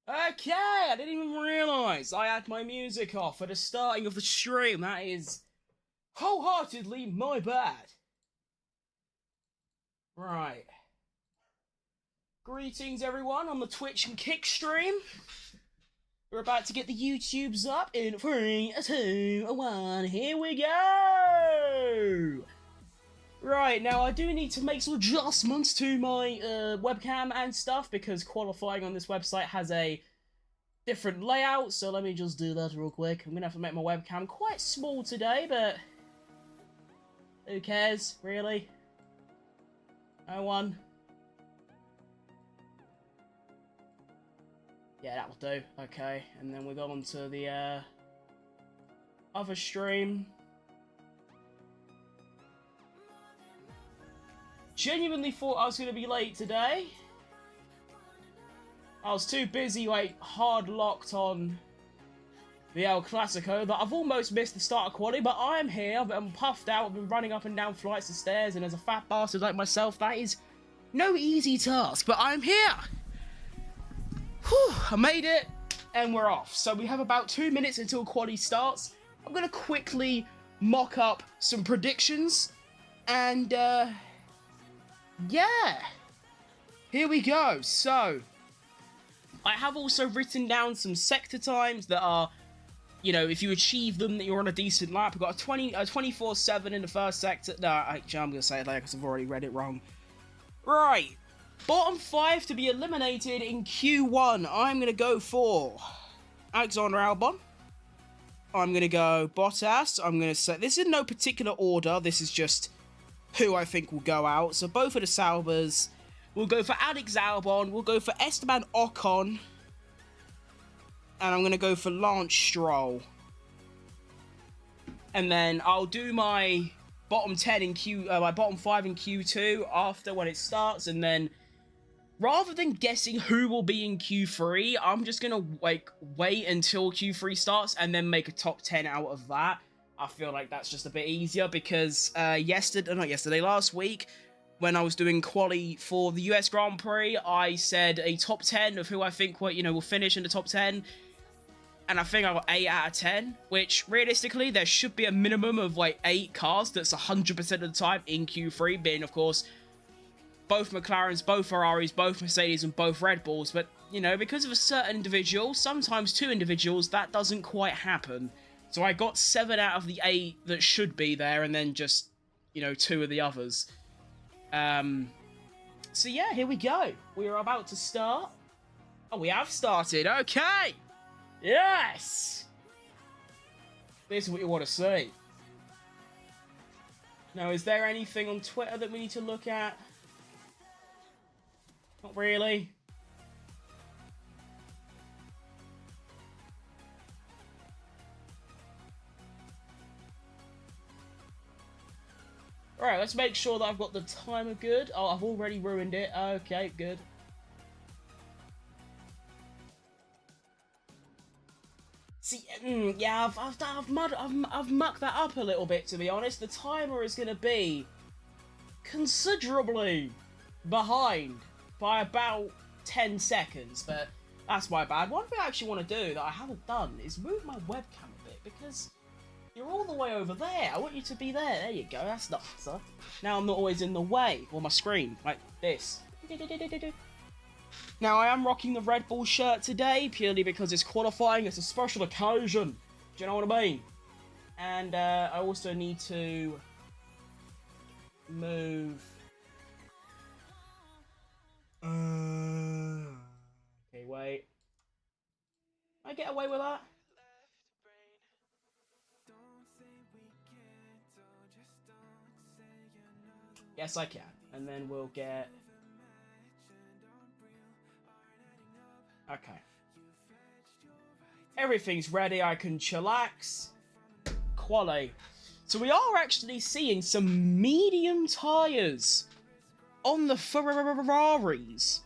Okay, I didn't even realise I had my music off at the starting of the stream. That is wholeheartedly my bad. Right. Greetings, everyone, on the Twitch and Kick stream. We're about to get the YouTubes up in 3, 2, 1. Here we go! Right, now I do need to make some adjustments to my webcam and stuff because qualifying on this website has a different layout, so let me just do that real quick. I'm gonna have to make my webcam quite small today, but who cares, really? No one. Yeah, that will do. Okay, and then we go on to the other stream. Genuinely thought I was going to be late today. I was too busy, like, hard locked on the El Clasico that I've almost missed the start of quality, but I am here. I'm puffed out. I've been running up and down flights of stairs, and as a fat bastard like myself, that is no easy task, but I'm here. Whew, I made it, and we're off. So we have about 2 minutes until quality starts. I'm going to quickly mock up some predictions, and, yeah, here we go. So, I have also written down some sector times that are, you know, if you achieve them, that you're on a decent lap. We've got a 24/7 in the first sector. No, actually, I'm going to say it later because I've already read it wrong. Right, bottom 5 to be eliminated in Q1. I'm going to go for Alexander Albon. I'm going to go Bottas. I'm going to say, this is in no particular order. This is just who I think will go out. So both of the Saubers. We'll go for Alex Albon. We'll go for Esteban Ocon. And I'm going to go for Lance Stroll. And then I'll do my bottom 10 in my bottom 5 in Q2 after when it starts. And then rather than guessing who will be in Q3, I'm just going to like wait until Q3 starts and then make a top 10 out of that. I feel like that's just a bit easier because last week, when I was doing quali for the US Grand Prix, I said a top 10 of who I think will finish in the top 10. And I think I got 8 out of 10, which realistically, there should be a minimum of like 8 cars that's 100% of the time in Q3, being of course both McLarens, both Ferraris, both Mercedes, and both Red Bulls. But, you know, because of a certain individual, sometimes 2 individuals, that doesn't quite happen. So I got 7 out of the 8 that should be there, and then just, 2 of the others. So yeah, here we go. We are about to start. Oh, we have started. Okay. Yes. This is what you want to see. Now, is there anything on Twitter that we need to look at? Not really. Alright, let's make sure that I've got the timer good. Oh, I've already ruined it. Okay, good. See, yeah, I've mucked that up a little bit, to be honest. The timer is going to be considerably behind by about 10 seconds, but that's my bad. One thing I actually want to do that I haven't done is move my webcam a bit, because you're all the way over there. I want you to be there. There you go. That's nicer. Now I'm not always in the way, or my screen, like this. Now, I am rocking the Red Bull shirt today, purely because it's qualifying. It's a special occasion. Do you know what I mean? And I also need to move. Okay, wait. Can I get away with that? Yes, I can. And then we'll get... Okay. Everything's ready. I can chillax. Quali. So we are actually seeing some medium tyres on the Ferraris.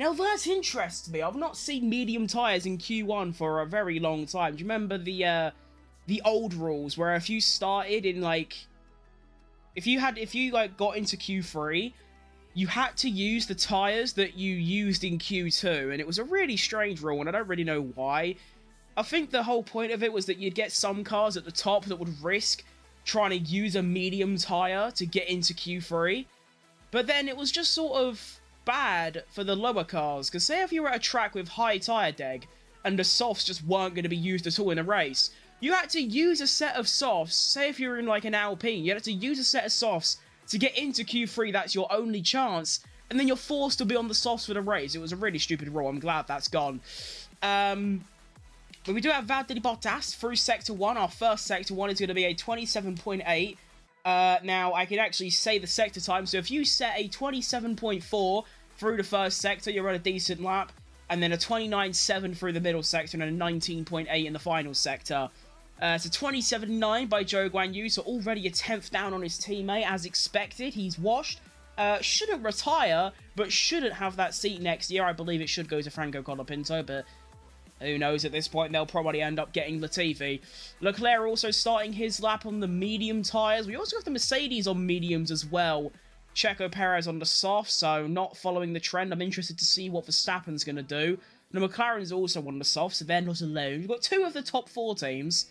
Now that interests me. I've not seen medium tyres in Q1 for a very long time. Do you remember the old rules where if you started in like... If you got into Q3 you had to use the tyres that you used in Q2, and it was a really strange rule, and I don't really know why. I think the whole point of it was that you'd get some cars at the top that would risk trying to use a medium tyre to get into Q3, but then it was just sort of bad for the lower cars, because say if you were at a track with high tyre deg, and the softs just weren't going to be used at all in a race, you had to use a set of softs, say if you were in like an Alpine, you had to use a set of softs to get into Q3, that's your only chance, and then you're forced to be on the softs for the race. It was a really stupid rule. I'm glad that's gone. But we do have Valtteri Bottas through Sector 1. Our first Sector 1 is going to be a 27.8. Now, I can actually say the sector time. So if you set a 27.4 through the first sector, you're on a decent lap. And then a 29.7 through the middle sector and a 19.8 in the final sector. So 27.9 by Zhou Guanyu, so already a 10th down on his teammate, as expected. He's washed. Shouldn't retire, but shouldn't have that seat next year. I believe it should go to Franco Colapinto, but who knows at this point. They'll probably end up getting Latifi. Leclerc also starting his lap on the medium tyres. We also have the Mercedes on mediums as well. Checo Perez on the soft, so not following the trend. I'm interested to see what Verstappen's going to do. The McLaren's also on the soft, so they're not alone. We've got 2 of the top 4 teams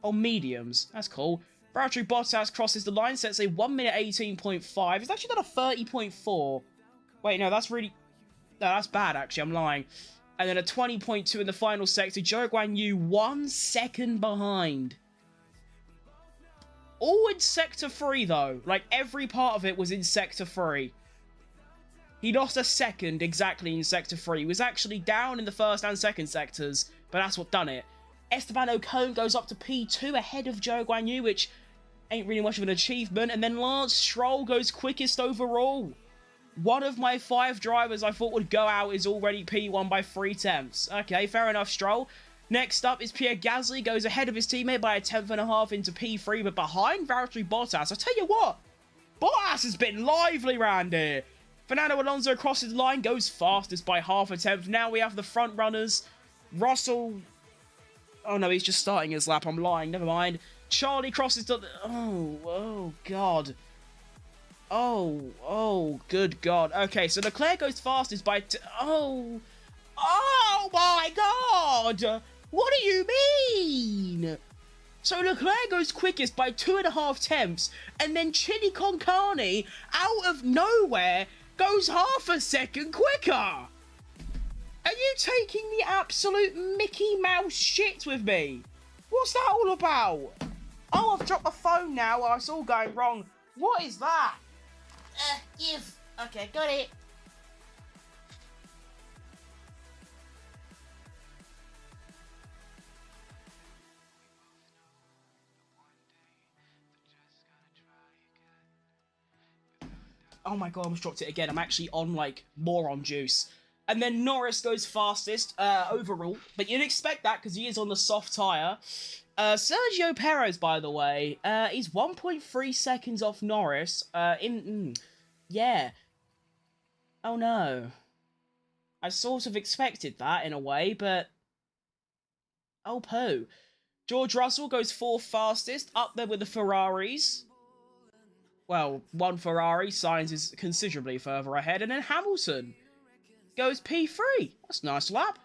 on mediums. That's cool. Valtteri Bottas crosses the line, sets a 1 minute 18.5. It's actually done a 30.4. Wait, no, that's really... No, that's bad, actually. I'm lying. And then a 20.2 in the final sector. Zhou Guanyu 1 second behind. All in Sector 3, though. Like, every part of it was in Sector 3. He lost a second exactly in Sector 3. He was actually down in the first and second sectors, but that's what done it. Esteban Ocon goes up to P2 ahead of Zhou Guanyu, which ain't really much of an achievement. And then Lance Stroll goes quickest overall. One of my 5 drivers I thought would go out is already P1 by 3 tenths. Okay, fair enough, Stroll. Next up is Pierre Gasly, goes ahead of his teammate by a 10.5 into P3, but behind Valtteri Bottas. I tell you what, Bottas has been lively round here. Fernando Alonso crosses the line, goes fastest by half a tenth. Now we have the front runners. Russell... Oh no, he's just starting his lap. I'm lying. Never mind. Charlie crosses the... Oh, God. Oh, good God. Okay, so Leclerc goes fastest by... Oh my God! What do you mean? So Leclerc goes quickest by 2.5 tenths, and then Chili Con Carne, out of nowhere, goes half a second quicker. Are you taking the absolute Mickey Mouse shit with me? What's that all about? Oh, I've dropped my phone now. Oh, it's all going wrong. What is that? Okay, got it. Oh my God, I almost dropped it again. I'm actually on, like, moron juice. And then Norris goes fastest overall. But you'd expect that because he is on the soft tyre. Sergio Perez, by the way, he's 1.3 seconds off Norris. Yeah. Oh no. I sort of expected that in a way, but... Oh, poo. George Russell goes 4th fastest, up there with the Ferraris. Well, one Ferrari, Sainz is considerably further ahead, and then Hamilton goes P3. That's a nice lap.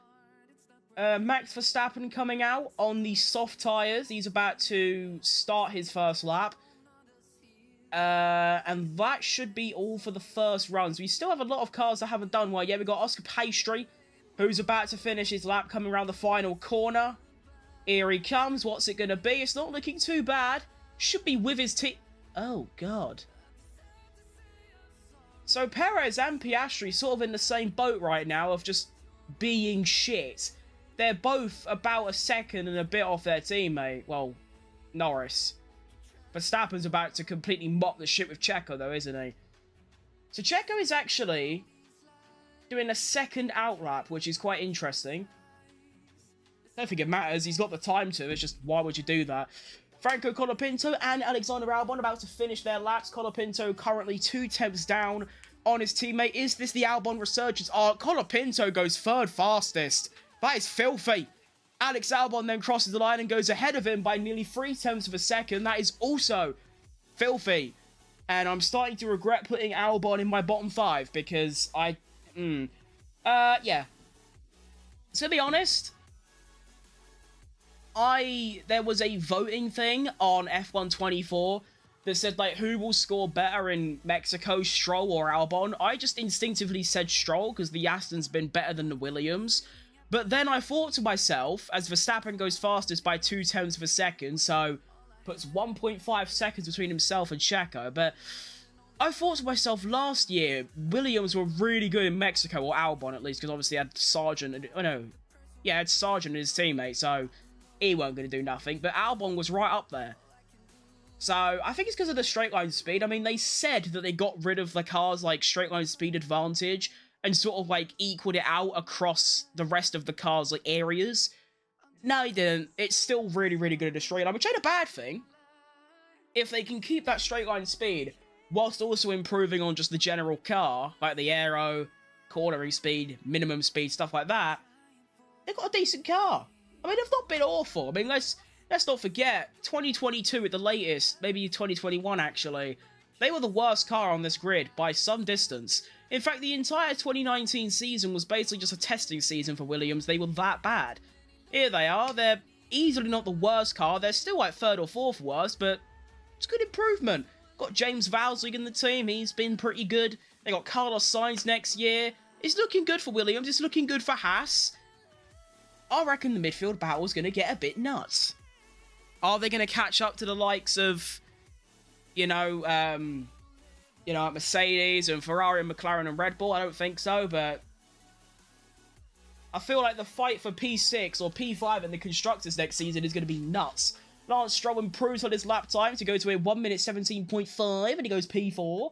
Max Verstappen coming out on the soft tyres. He's about to start his first lap. And that should be all for the first runs. We still have a lot of cars that haven't done well yet. We've got Oscar Pastry, who's about to finish his lap, coming around the final corner. Here he comes. What's it going to be? It's not looking too bad. Should be with his team. Oh, God. So Perez and Piastri sort of in the same boat right now of just being shit. They're both about a second and a bit off their teammate. Well, Norris. Verstappen's about to completely mop the shit with Checo, though, isn't he? So Checo is actually doing a second outlap, which is quite interesting. I don't think it matters. He's got the time to. It's just, why would you do that? Franco Colapinto and Alexander Albon about to finish their laps. Colapinto currently 2 tenths down on his teammate. Is this the Albon resurgence? Oh, Colapinto goes 3rd fastest. That is filthy. Alex Albon then crosses the line and goes ahead of him by nearly 3 tenths of a second. That is also filthy. And I'm starting to regret putting Albon in my bottom 5 because yeah. To be honest, there was a voting thing on F1 24 that said, like, who will score better in Mexico, Stroll or Albon? I just instinctively said Stroll because the Aston's been better than the Williams. But then I thought to myself, as Verstappen goes fastest by 0.2 of a second, so puts 1.5 seconds between himself and Checo, but I thought to myself, last year, Williams were really good in Mexico, or Albon at least, because obviously had Sargent, had Sargent and his teammate, so he weren't going to do nothing, but Albon was right up there. So, I think it's because of the straight line speed. I mean, they said that they got rid of the car's, like, straight line speed advantage and sort of, like, equaled it out across the rest of the car's, like, areas. No, he didn't. It's still really, really good at the straight line, which ain't a bad thing. If they can keep that straight line speed, whilst also improving on just the general car, like the aero, cornering speed, minimum speed, stuff like that, they've got a decent car. I mean, they've not been awful. I mean, let's not forget, 2022 at the latest, maybe 2021 actually, they were the worst car on this grid by some distance. In fact, the entire 2019 season was basically just a testing season for Williams. They were that bad. Here they are. They're easily not the worst car. They're still like 3rd or 4th worst, but it's good improvement. Got James Vowsley in the team. He's been pretty good. They got Carlos Sainz next year. It's looking good for Williams. It's looking good for Haas. I reckon the midfield battle's going to get a bit nuts. Are they going to catch up to the likes of, Mercedes and Ferrari and McLaren and Red Bull? I don't think so, but I feel like the fight for P6 or P5 in the Constructors next season is going to be nuts. Lance Stroll improves on his lap time to go to a 1 minute 17.5, and he goes P4.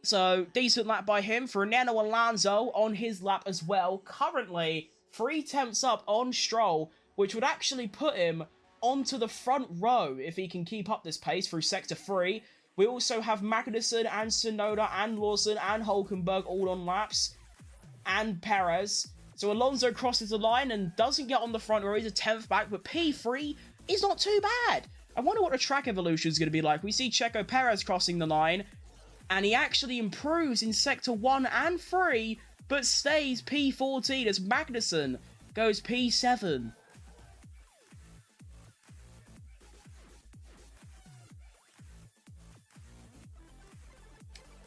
So, decent lap by him. Fernando Alonso on his lap as well. Currently, 3 tenths up on Stroll, which would actually put him onto the front row if he can keep up this pace through Sector 3. We also have Magnussen and Tsunoda and Lawson and Hulkenberg all on laps. And Perez. So Alonso crosses the line and doesn't get on the front row. He's a 10th back, but P3 is not too bad. I wonder what the track evolution is going to be like. We see Checo Perez crossing the line, and he actually improves in Sector 1 and 3, but stays P14 as Magnussen goes P7.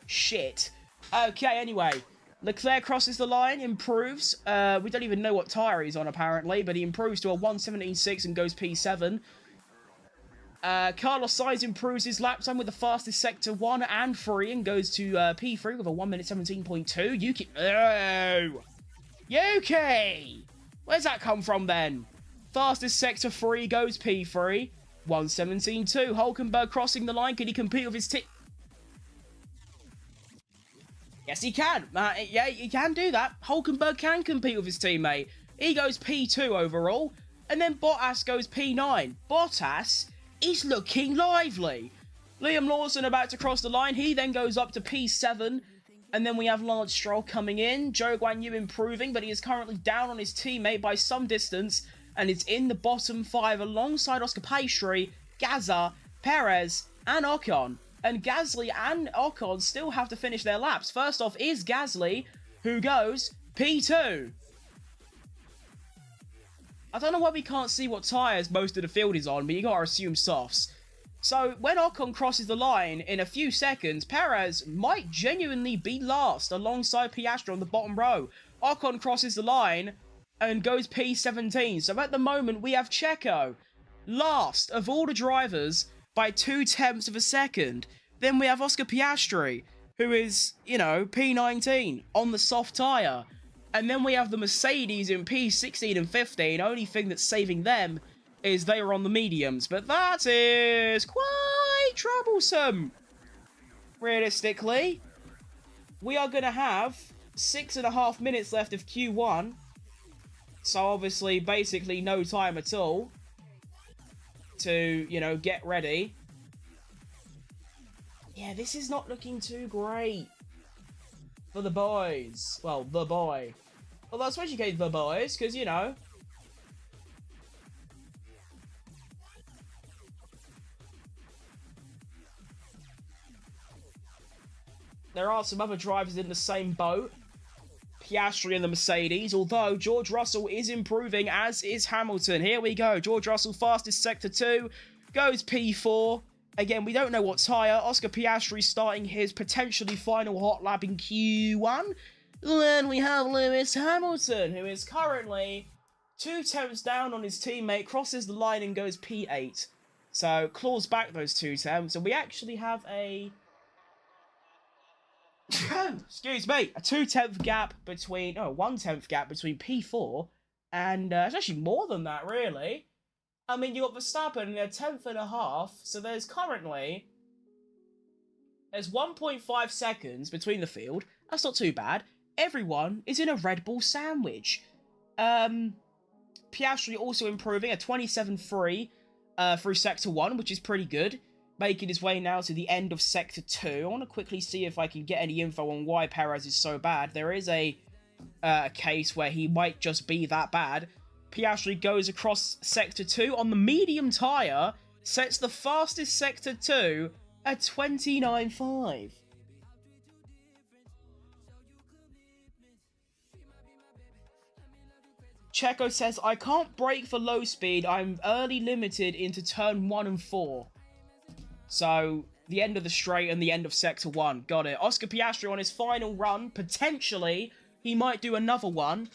Shit. Okay, anyway. Leclerc crosses the line, improves. We don't even know what tyre he's on, apparently, but he improves to a 1:17.6 and goes P7. Carlos Sainz improves his lap time with the fastest Sector 1 and 3 and goes to P3 with a 1 minute 17.2. Yuki... Oh! Yuki! Where's that come from, then? Fastest Sector 3 goes P3. 1:17.2. Hulkenberg crossing the line. Can he compete with his team? Yes, he can. Yeah, he can do that. Hulkenberg can compete with his teammate. He goes P2 overall. And then Bottas goes P9. Bottas is looking lively. Liam Lawson about to cross the line. He then goes up to P7. And then we have Lance Stroll coming in. Zhou Guanyu improving, but he is currently down on his teammate by some distance. And it's in the bottom 5 alongside Oscar Piastri, Gaza, Perez, and Ocon. And Gasly and Ocon still have to finish their laps. First off is Gasly, who goes P2. I don't know why we can't see what tyres most of the field is on, but you gotta assume softs. So, when Ocon crosses the line in a few seconds, Perez might genuinely be last alongside Piastri on the bottom row. Ocon crosses the line and goes P17. So, at the moment, we have Checo last of all the drivers by 0.2 of a second. Then we have Oscar Piastri, who is, P19 on the soft tyre. And then we have the Mercedes in P16 and 15. Only thing that's saving them is they are on the mediums. But that is quite troublesome. Realistically, we are going to have 6.5 minutes left of Q1. So obviously, basically no time at all to, get ready. Yeah, this is not looking too great for the boys. Well, the boy. Although I suppose you get the boys, because, there are some other drivers in the same boat. Piastri in the Mercedes, although George Russell is improving, as is Hamilton. Here we go. George Russell, fastest Sector 2, goes P4. Again, we don't know what's higher. Oscar Piastri starting his potentially final hot lap in Q1. Then we have Lewis Hamilton, who is currently 2 tenths down on his teammate, crosses the line and goes P8. So, claws back those 2 tenths, and we actually have a... excuse me, a 2/10 gap between, 1/10 gap between P4 and it's actually more than that, really. I mean, you got Verstappen in a 1/10.5, so there's 1.5 seconds between the field. That's not too bad. Everyone is in a Red Bull sandwich. Piastri also improving a 27.3 through Sector 1, which is pretty good. Making his way now to the end of Sector 2. I want to quickly see if I can get any info on why Perez is so bad. There is a case where he might just be that bad. Piastri goes across Sector 2 on the medium tyre, sets the fastest Sector 2 at 29.5. Checo says, I can't brake for low speed. I'm early limited into turn 1 and 4. So, the end of the straight and the end of Sector 1. Got it. Oscar Piastri on his final run. Potentially, he might do another one.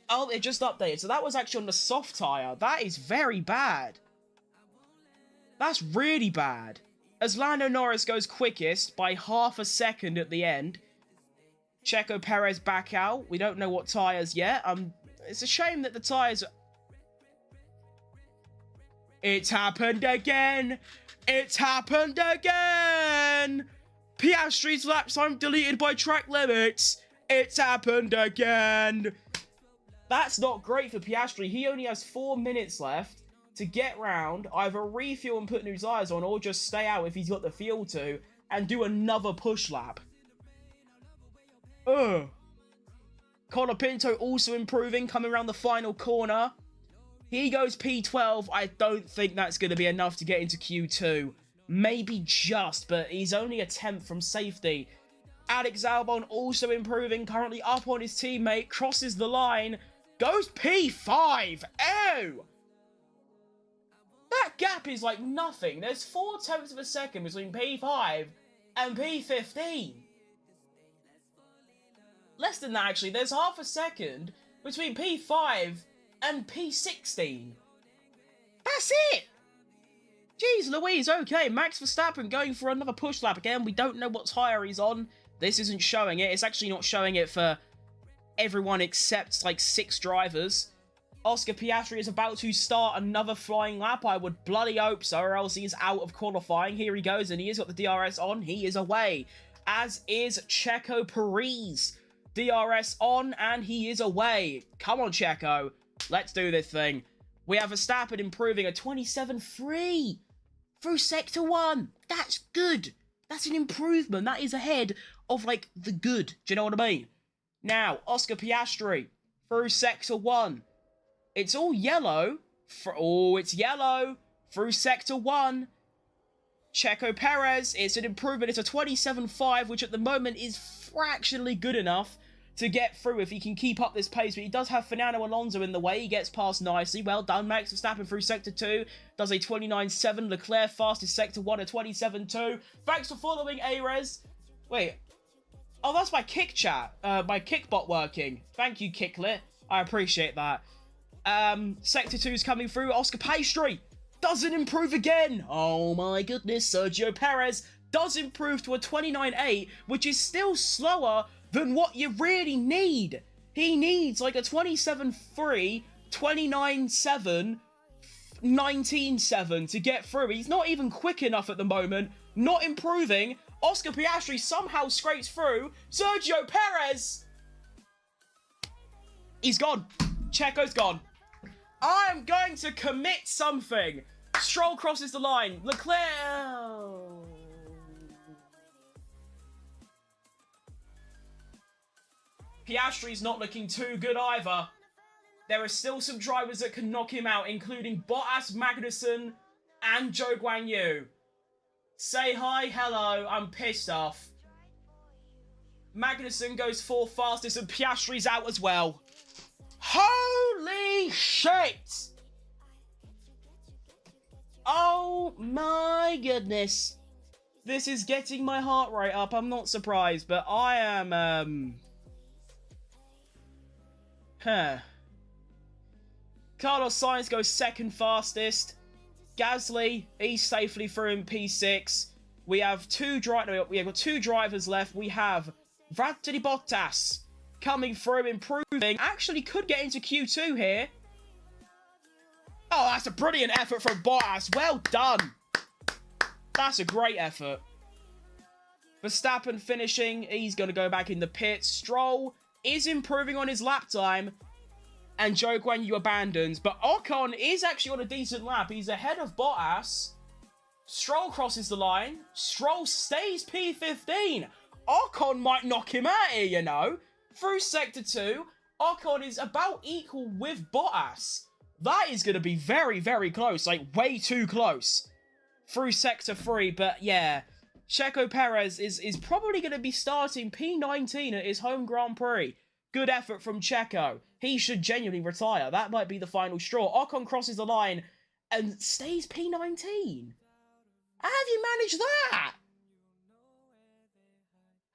Oh, it just updated. So that was actually on the soft tyre. That is very bad. That's really bad. As Lando Norris goes quickest by half a second at the end. Checo Perez back out. We don't know what tyres yet. It's a shame that the tyres... It's happened again! It's happened again! Piastri's lap time deleted by track limits. It's happened again! That's not great for Piastri. He only has 4 minutes left to get round, either refuel and put new tyres on, or just stay out if he's got the fuel to, and do another push lap. Ugh. Colapinto also improving, coming around the final corner. He goes P12. I don't think that's going to be enough to get into Q2. Maybe just, but he's only a 10th from safety. Alex Albon also improving, currently up on his teammate, crosses the line, goes P5. Ew! That gap is like nothing. There's 0.4 of a second between P5 and P15. Less than that, actually. There's half a second between P5 and P16. That's it! Jeez Louise, okay. Max Verstappen going for another push lap again. We don't know what tyre he's on. This isn't showing it. It's actually not showing it for everyone except, like, 6 drivers. Oscar Piastri is about to start another flying lap. I would bloody hope so, or else he's out of qualifying. Here he goes, and he has got the DRS on. He is away. As is Checo Perez. DRS on, and he is away. Come on, Checo. Let's do this thing. We have Verstappen improving a 27.3 through Sector 1. That's good. That's an improvement. That is ahead of, like, the good. Do you know what I mean? Now, Oscar Piastri through Sector 1. It's all yellow. It's yellow through Sector 1. Checo Perez, it's an improvement. It's a 27.5, which at the moment is fractionally good enough to get through if he can keep up this pace. But he does have Fernando Alonso in the way. He gets past nicely. Well done, Max Verstappen through Sector 2. Does a 29.7. Leclerc fastest Sector 1 at 27.2. Thanks for following, Arez. Wait. Oh, that's my kick chat. My kick bot working. Thank you, Kicklet. I appreciate that. Sector 2 is coming through. Oscar Piastri doesn't improve again. Oh my goodness. Sergio Perez does improve to a 29.8, which is still slower than what you really need. He needs like a 27.3, 29.7, 19.7 to get through. He's not even quick enough at the moment. Not improving. Oscar Piastri somehow scrapes through. Sergio Perez! He's gone. Checo's gone. I'm going to commit something. Stroll crosses the line. Leclerc... Piastri's not looking too good either. There are still some drivers that can knock him out, including Bottas, Magnussen, and Zhou Guanyu. Say hi, hello, I'm pissed off. Magnussen goes 4th fastest, and Piastri's out as well. Holy shit! Oh my goodness. This is getting my heart rate up. I'm not surprised, but I am, Carlos Sainz goes 2nd fastest. Gasly, he's safely through in P6. We have two drivers left. We have Valtteri Bottas coming through, improving. Actually could get into Q2 here. Oh, that's a brilliant effort from Bottas. Well done. That's a great effort. Verstappen finishing. He's going to go back in the pits. Stroll is improving on his lap time. And Zhou Guanyu abandons. But Ocon is actually on a decent lap. He's ahead of Bottas. Stroll crosses the line. Stroll stays P15. Ocon might knock him out here, you know. Through Sector 2, Ocon is about equal with Bottas. That is going to be very, very close. Like, way too close. Through Sector 3, but yeah. Checo Perez is probably going to be starting P19 at his home Grand Prix. Good effort from Checo. He should genuinely retire. That might be the final straw. Ocon crosses the line and stays P19. How have you managed that?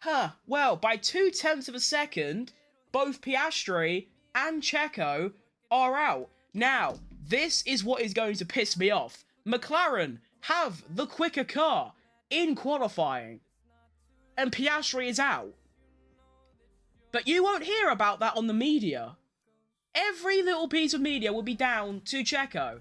Huh. Well, by 0.2 of a second, both Piastri and Checo are out. Now, this is what is going to piss me off. McLaren have the quicker car in qualifying, and Piastri is out. But you won't hear about that on the media. Every little piece of media will be down to Checo,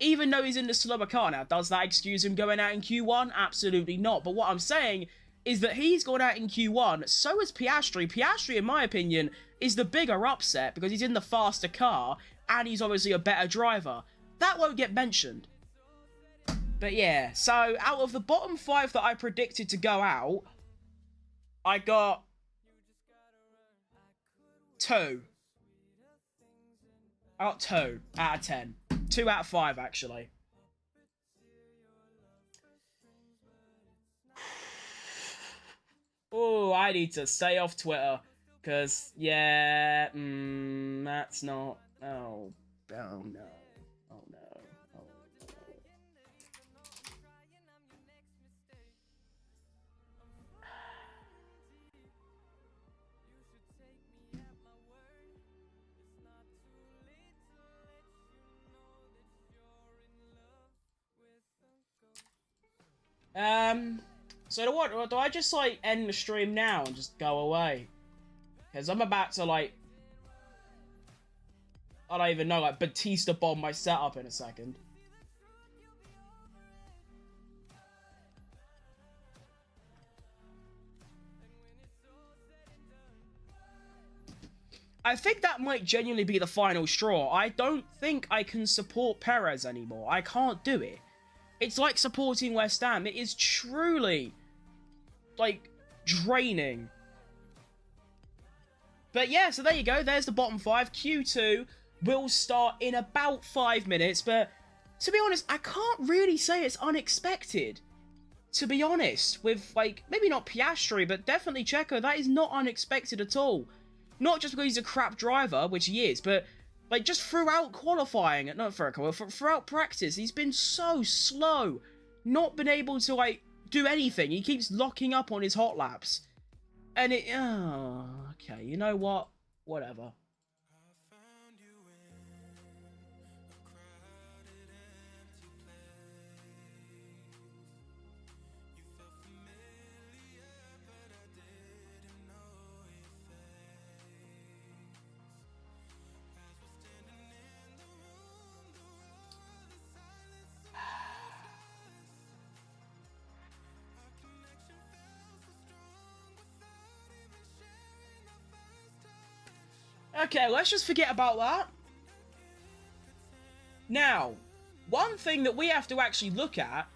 even though he's in the slower car. Now, does that excuse him going out in Q1? Absolutely not. But what I'm saying is that he's gone out in Q1, so is Piastri. Piastri, in my opinion, is the bigger upset because he's in the faster car, and he's obviously a better driver. That won't get mentioned. But yeah, so out of the bottom 5 that I predicted to go out, I got 2. I got 2 out of 10. 2 out of 5, actually. Oh, I need to stay off Twitter. Because, yeah, that's not... Oh no. Oh, no. Oh, no. So what, do I just, like, end the stream now and just go away? Because I'm about to, like... I don't even know, like, Batista bomb my setup in a second. I think that might genuinely be the final straw. I don't think I can support Perez anymore. I can't do it. It's like supporting West Ham. It is truly, like, draining. But yeah, so there you go. There's the bottom 5. Q2 will start in about 5 minutes. But to be honest, I can't really say it's unexpected. To be honest, with, like, maybe not Piastri, but definitely Checo, that is not unexpected at all. Not just because he's a crap driver, which he is, but, like, just throughout qualifying, not throughout practice, he's been so slow. Not been able to, like, do anything. He keeps locking up on his hot laps. And it, oh, okay, you know what? Whatever. Okay, let's just forget about that. Now, one thing that we have to actually look at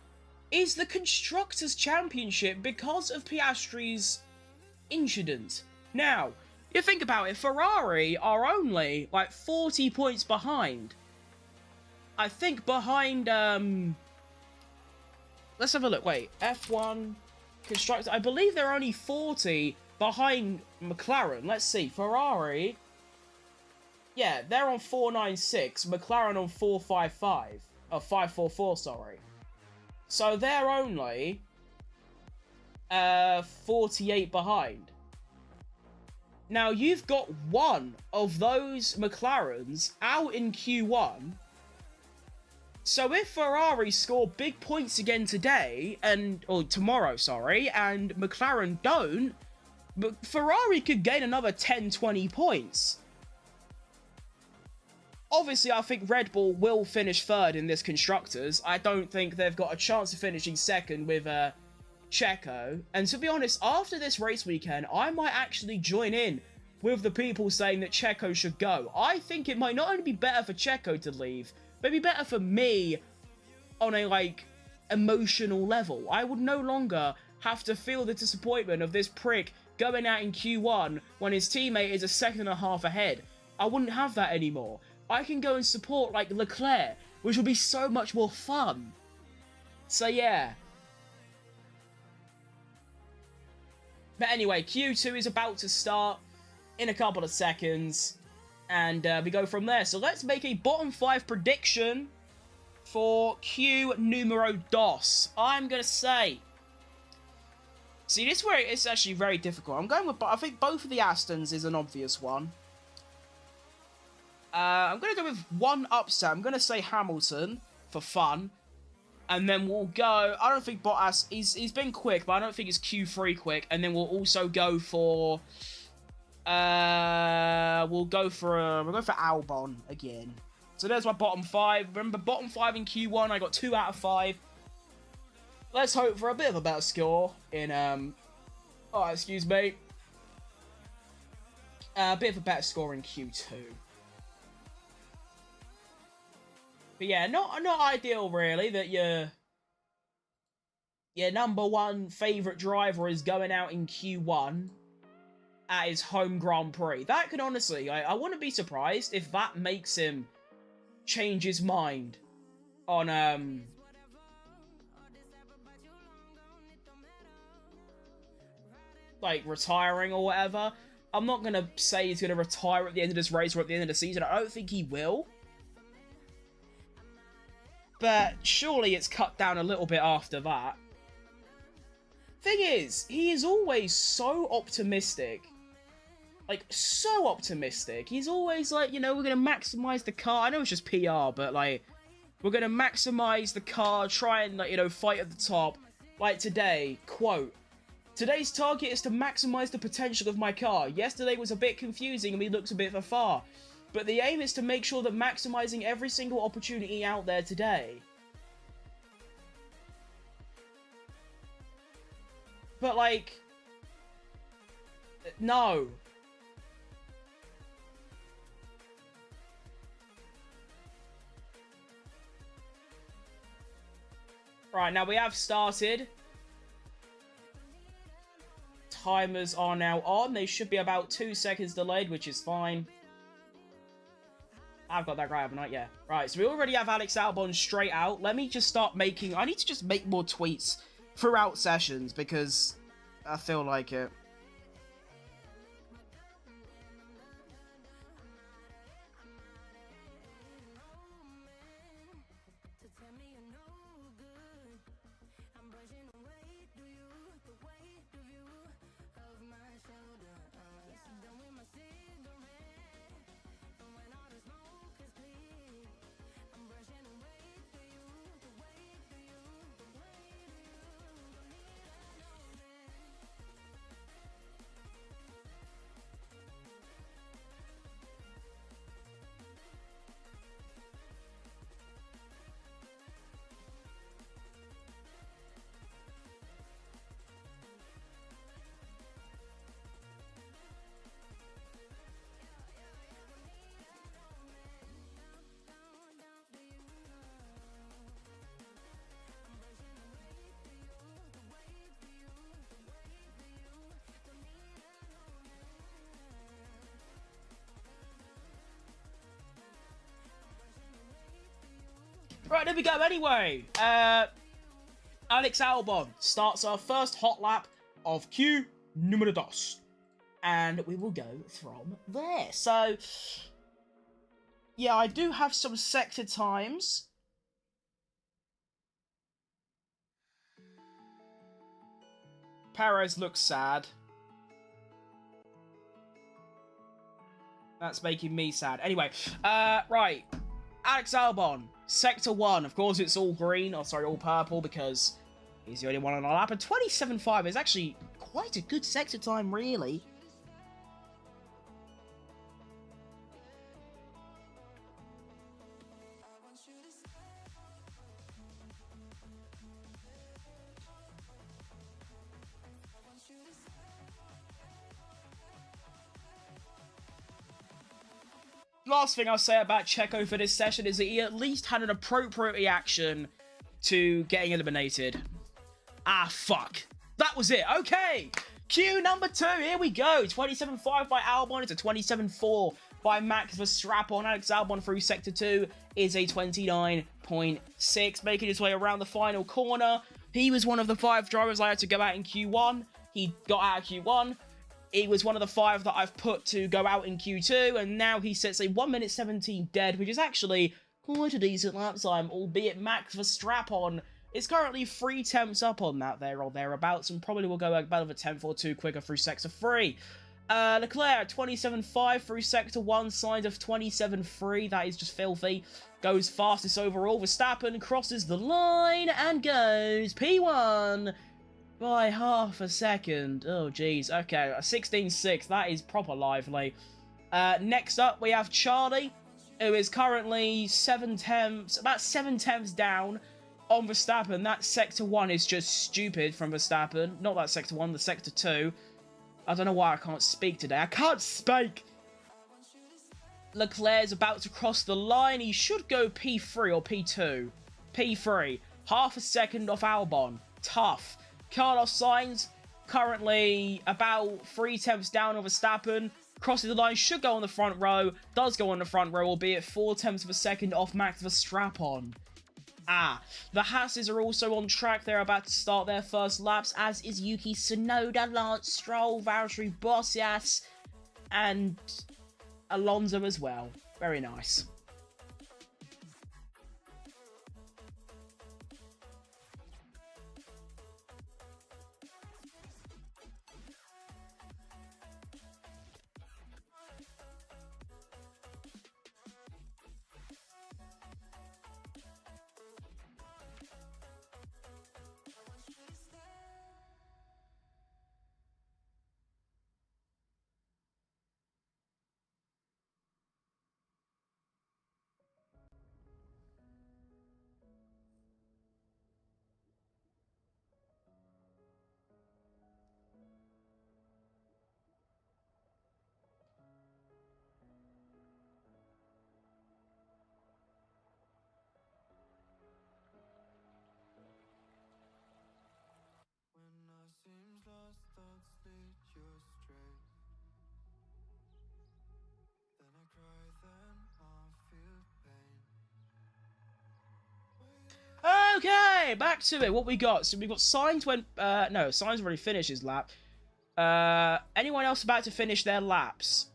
is the Constructors' Championship because of Piastri's incident. Now, you think about it, Ferrari are only, like, 40 points behind. I think behind, let's have a look. Wait, F1 Constructors. I believe they're only 40 behind McLaren. Let's see. Ferrari, yeah, they're on 496. McLaren on 455. 544, sorry. So they're only 48 behind. Now, you've got one of those McLarens out in Q1. So if Ferrari score big points again today, or tomorrow, sorry, and McLaren don't, but Ferrari could gain another 10, 20 points. Obviously, I think Red Bull will finish third in this Constructors. I don't think they've got a chance of finishing second with Checo. And to be honest, after this race weekend, I might actually join in with the people saying that Checo should go. I think it might not only be better for Checo to leave, but be better for me on a, like, emotional level. I would no longer have to feel the disappointment of this prick going out in Q1 when his teammate is a second and a half ahead. I wouldn't have that anymore. I can go and support, like, Leclerc, which will be so much more fun. So, yeah. But anyway, Q2 is about to start in a couple of seconds, and we go from there. So let's make a bottom 5 prediction for Q numero dos. I'm going to say... See, this is where it's actually very difficult. I'm going with... I think both of the Astons is an obvious one. I'm going to go with one upset. I'm going to say Hamilton for fun. And then we'll go... I don't think Bottas... He's been quick, but I don't think it's Q3 quick. And then we'll also go for... We'll go for Albon again. So there's my bottom 5. Remember, bottom 5 in Q1, I got 2 out of 5. Let's hope for a bit of a better score in, oh, excuse me. A bit of a better score in Q2. But yeah, not ideal, really, that your number 1 favourite driver is going out in Q1 at his home Grand Prix. That could honestly, I wouldn't be surprised if that makes him change his mind on, like, retiring or whatever. I'm not going to say he's going to retire at the end of this race or at the end of the season. I don't think he will. But surely it's cut down a little bit after that. Thing is, he is always so optimistic. Like, so optimistic. He's always like, you know, we're going to maximize the car. I know it's just PR, but, like, we're going to maximize the car, try and, like, you know, fight at the top. Like today, quote, "Today's target is to maximize the potential of my car. Yesterday was a bit confusing and we looked a bit far. But the aim is to make sure that maximizing every single opportunity out there today." But, like, no. Right, now we have started. Timers are now on. They should be about 2 seconds delayed, which is fine. I've got that right, haven't I? Yeah. Right, so we already have Alex Albon straight out. Let me just start making... I need to just make more tweets throughout sessions, because I feel like it. Right, there we go. Anyway, Alex Albon starts our first hot lap of Q numero dos. and we will go from there. So, yeah, I do have some sector times. Perez looks sad. That's making me sad. Anyway, right. Alex Albon, Sector 1. Of course, it's all green. Oh, sorry, all purple, because he's the only one on our lap. And 27.5 is actually quite a good sector time, really. Last thing I'll say about Checo for this session is that he at least had an appropriate reaction to getting eliminated. Ah, fuck. That was it. Okay. Q number 2. Here we go. 27.5 by Albon. It's a 27.4 by Max Verstappen. Alex Albon through Sector 2 is a 29.6. Making his way around the final corner. He was one of the 5 drivers I had to go out in Q1. He got out of Q1. He was one of the 5 that I've put to go out in Q2, and now he sets a 1 minute 17 dead, which is actually quite a decent lap time, albeit Max Verstappen is currently 3 temps up on that there or thereabouts, and probably will go about a tenth or 2 quicker through Sector 3. Leclerc, 27.5 through Sector 1, signs of 27.3, that is just filthy. Goes fastest overall. Verstappen crosses the line and goes P1 by half a second. Oh, jeez. Okay, a 16.6. That is proper lively. Next up, we have Charlie, who is currently about 7 temps down on Verstappen. That Sector 1 is just stupid from Verstappen. Not that Sector 1, the Sector 2. I don't know why I can't speak today. I can't speak! Leclerc's about to cross the line. He should go P3 or P2. P3. Half a second off Albon. Tough. Carlos Sainz, currently about 3 tenths down on Verstappen. Crosses the line, should go on the front row. Does go on the front row, albeit 4 tenths of a second off Max Verstappen. The Hasses are also on track. They're about to start their first laps, as is Yuki Tsunoda, Lance Stroll, Valtteri Bottas, and Alonso as well. Very nice. Okay, back to it. What we got? So we've got Sainz went... no, Sainz already finished his lap. Anyone else about to finish their laps?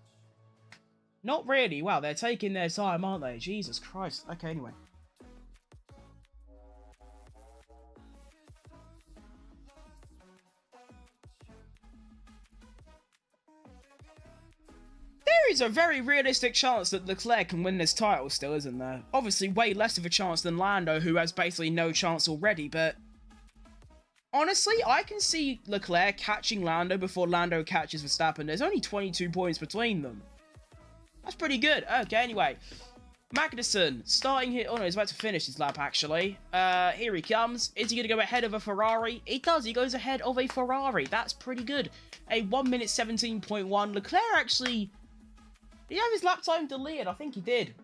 Not really. Wow, they're taking their time, aren't they? Jesus Christ. Okay, anyway. There is a very realistic chance that Leclerc can win this title still, isn't there? Obviously, way less of a chance than Lando, who has basically no chance already, but... honestly, I can see Leclerc catching Lando before Lando catches Verstappen. There's only 22 points between them. That's pretty good. Okay, anyway. Magnussen, starting here... oh no, he's about to finish his lap, actually. Here he comes. Is he going to go ahead of a Ferrari? He does. He goes ahead of a Ferrari. That's pretty good. A 1 minute 17.1. Leclerc actually... did he have his lap time deleted? I think he did.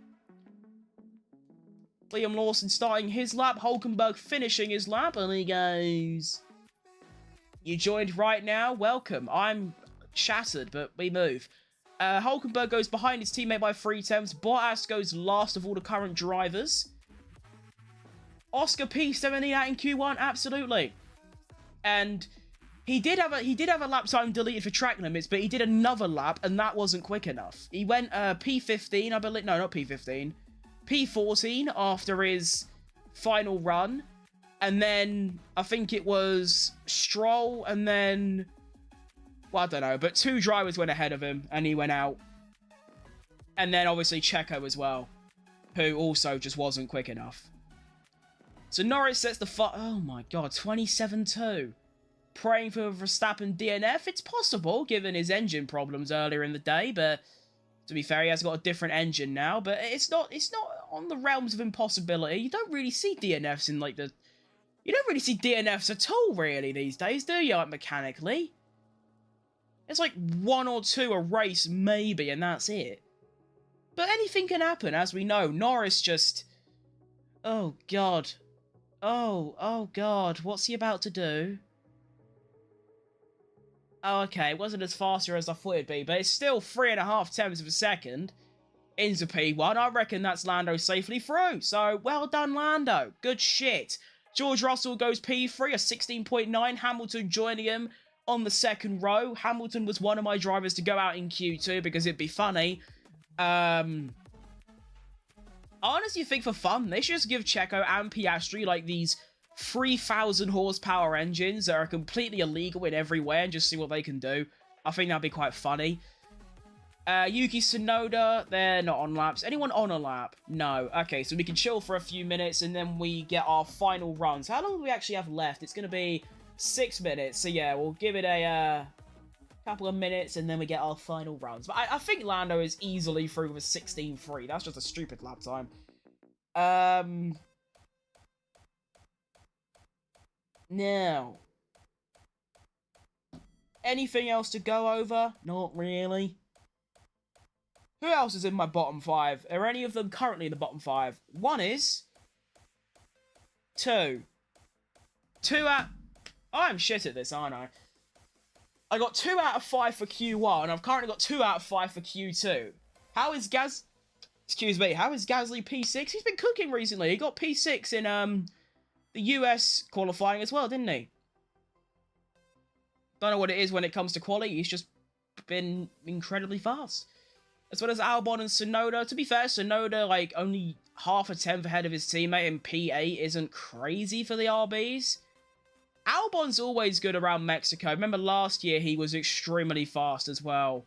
Liam Lawson starting his lap. Hulkenberg finishing his lap. And he goes... you joined right now? Welcome. I'm shattered, but we move. Hulkenberg goes behind his teammate by 3 tenths. Bottas goes last of all the current drivers. Oscar P17 out in Q1, absolutely. And He did have a lap time deleted for track limits, but he did another lap, and that wasn't quick enough. He went P15, I believe. No, not P15. P14 after his final run, and then I think it was Stroll, and then, well, I don't know, but 2 drivers went ahead of him, and he went out. And then obviously Checo as well, who also just wasn't quick enough. So Norris sets the oh my god, 27-2. Praying for Verstappen DNF. It's possible, given his engine problems earlier in the day, but to be fair, he has got a different engine now, but it's not on the realms of impossibility. You don't really see DNFs in, like, you don't really see DNFs at all, really, these days, do you, like, mechanically? It's like 1 or 2 a race, maybe, and that's it. But anything can happen, as we know. Norris just... Oh, God. Oh, God. What's he about to do? Oh, okay, it wasn't as faster as I thought it'd be, but it's still 3.5 tenths of a second into P1. I reckon that's Lando safely through. So, well done, Lando. Good shit. George Russell goes P3, a 16.9. Hamilton joining him on the second row. Hamilton was one of my drivers to go out in Q2 because it'd be funny. I honestly think for fun, they should just give Checo and Piastri, like, these 3,000 horsepower engines that are completely illegal in every way and just see what they can do. I think that'd be quite funny. Yuki Tsunoda, they're not on laps. Anyone on a lap? No. Okay, so we can chill for a few minutes and then we get our final runs. How long do we actually have left? It's going to be 6 minutes. So yeah, we'll give it a couple of minutes and then we get our final runs. But I think Lando is easily through with a 16.3. That's just a stupid lap time. Now, anything else to go over? Not really. Who else is in my bottom 5? Are any of them currently in the bottom 5? One is. 2. 2 out... I'm shit at this, aren't I? I got 2 out of 5 for Q1, and I've currently got 2 out of 5 for Q2. How is Gasly P6? He's been cooking recently. He got P6 in, the US qualifying as well, didn't he? Don't know what it is when it comes to quality. He's just been incredibly fast. As well as Albon and Tsunoda. To be fair, Tsunoda, like, only half a tenth ahead of his teammate in P8 isn't crazy for the RBs. Albon's always good around Mexico. Remember last year he was extremely fast as well.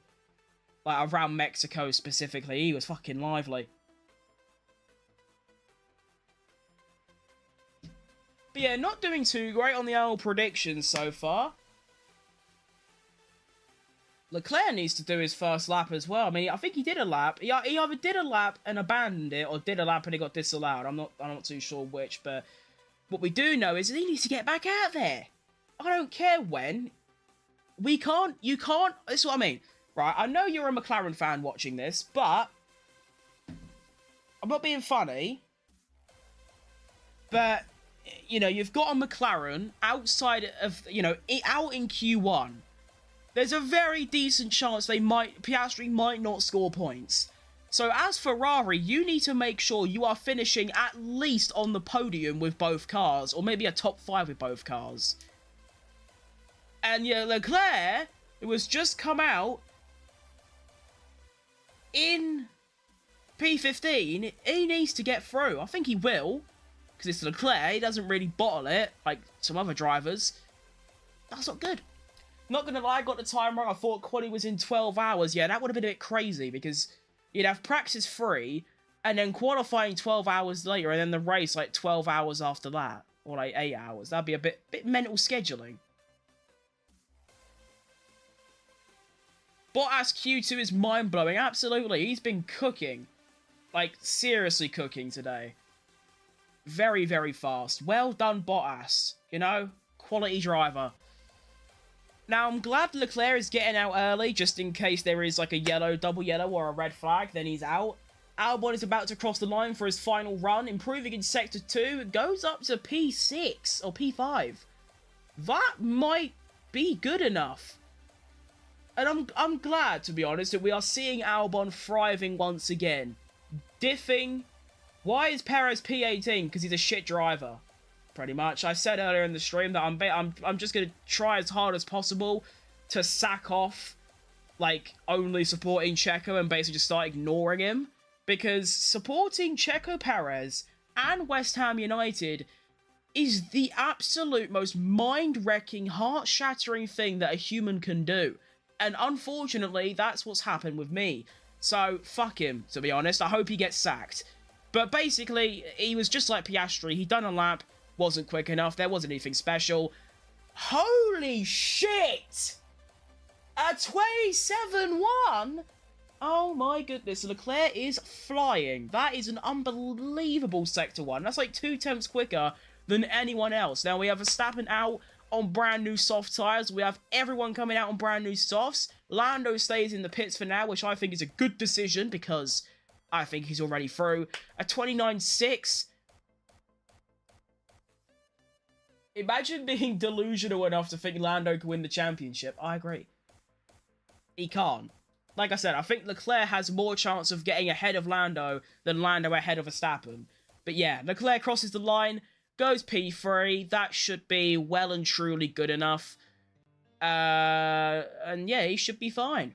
Like, around Mexico specifically. He was fucking lively. But yeah, not doing too great on the old predictions so far. Leclerc needs to do his first lap as well. I mean, I think he did a lap. He either did a lap and abandoned it, or did a lap and it got disallowed. I'm not too sure which, but what we do know is that he needs to get back out there. I don't care when. You can't, this is what I mean. Right, I know you're a McLaren fan watching this, but I'm not being funny. But, you know, you've got a McLaren outside of, you know, out in Q1. There's a very decent chance Piastri might not score points. So as Ferrari, you need to make sure you are finishing at least on the podium with both cars, or maybe a top 5 with both cars. And yeah, Leclerc, who has just come out in P15, he needs to get through. I think he will, because it's Leclerc. He doesn't really bottle it like some other drivers. That's not good. Not gonna lie, I got the time wrong. I thought quali was in 12 hours. Yeah, that would have been a bit crazy because you'd have practice 3 and then qualifying 12 hours later and then the race like 12 hours after that. Or like 8 hours. That'd be a bit mental scheduling. Bottas Q2 is mind-blowing. Absolutely. He's been cooking. Like, seriously cooking today. Very, very fast. Well done, Bottas. You know? Quality driver. Now, I'm glad Leclerc is getting out early, just in case there is like a yellow, double yellow, or a red flag, then he's out. Albon is about to cross the line for his final run, improving in Sector 2. It goes up to P6, or P5. That might be good enough. And I'm glad, to be honest, that we are seeing Albon thriving once again. Diffing. Why is Perez P18? Because he's a shit driver. pretty much. I said earlier in the stream that I'm just gonna try as hard as possible to sack off, like, only supporting Checo and basically just start ignoring him. Because supporting Checo Perez and West Ham United is the absolute most mind-wrecking, heart-shattering thing that a human can do. And unfortunately, that's what's happened with me. So, fuck him, to be honest. I hope he gets sacked. But basically, he was just like Piastri. He'd done a lap, wasn't quick enough, there wasn't anything special. Holy shit! A 27-1? Oh my goodness, Leclerc is flying. That is an unbelievable Sector 1. That's like 2 tenths quicker than anyone else. Now, we have Verstappen out on brand new soft tyres. We have everyone coming out on brand new softs. Lando stays in the pits for now, which I think is a good decision because I think he's already through. A 29.6. Imagine being delusional enough to think Lando can win the championship. I agree. He can't. Like I said, I think Leclerc has more chance of getting ahead of Lando than Lando ahead of Verstappen. But yeah, Leclerc crosses the line, goes P3. That should be well and truly good enough. And yeah, he should be fine.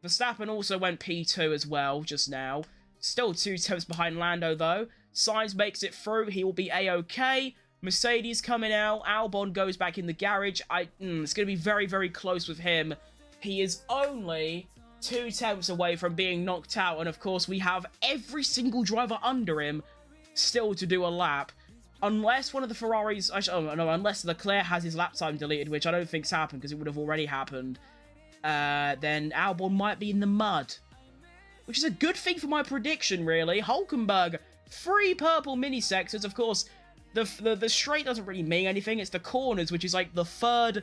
Verstappen also went P2 as well just now. Still 2 tenths behind Lando though. Sainz makes it through. He will be A-OK. Mercedes coming out. Albon goes back in the garage. It's going to be very, very close with him. He is only 2 tenths away from being knocked out. And of course, we have every single driver under him still to do a lap. Unless one of the Ferraris... unless Leclerc has his lap time deleted, which I don't think's happened because it would have already happened. Then Albon might be in the mud. Which is a good thing for my prediction, really. Hulkenberg, 3 purple mini sectors. Of course, the straight doesn't really mean anything. It's the corners, which is like the 3rd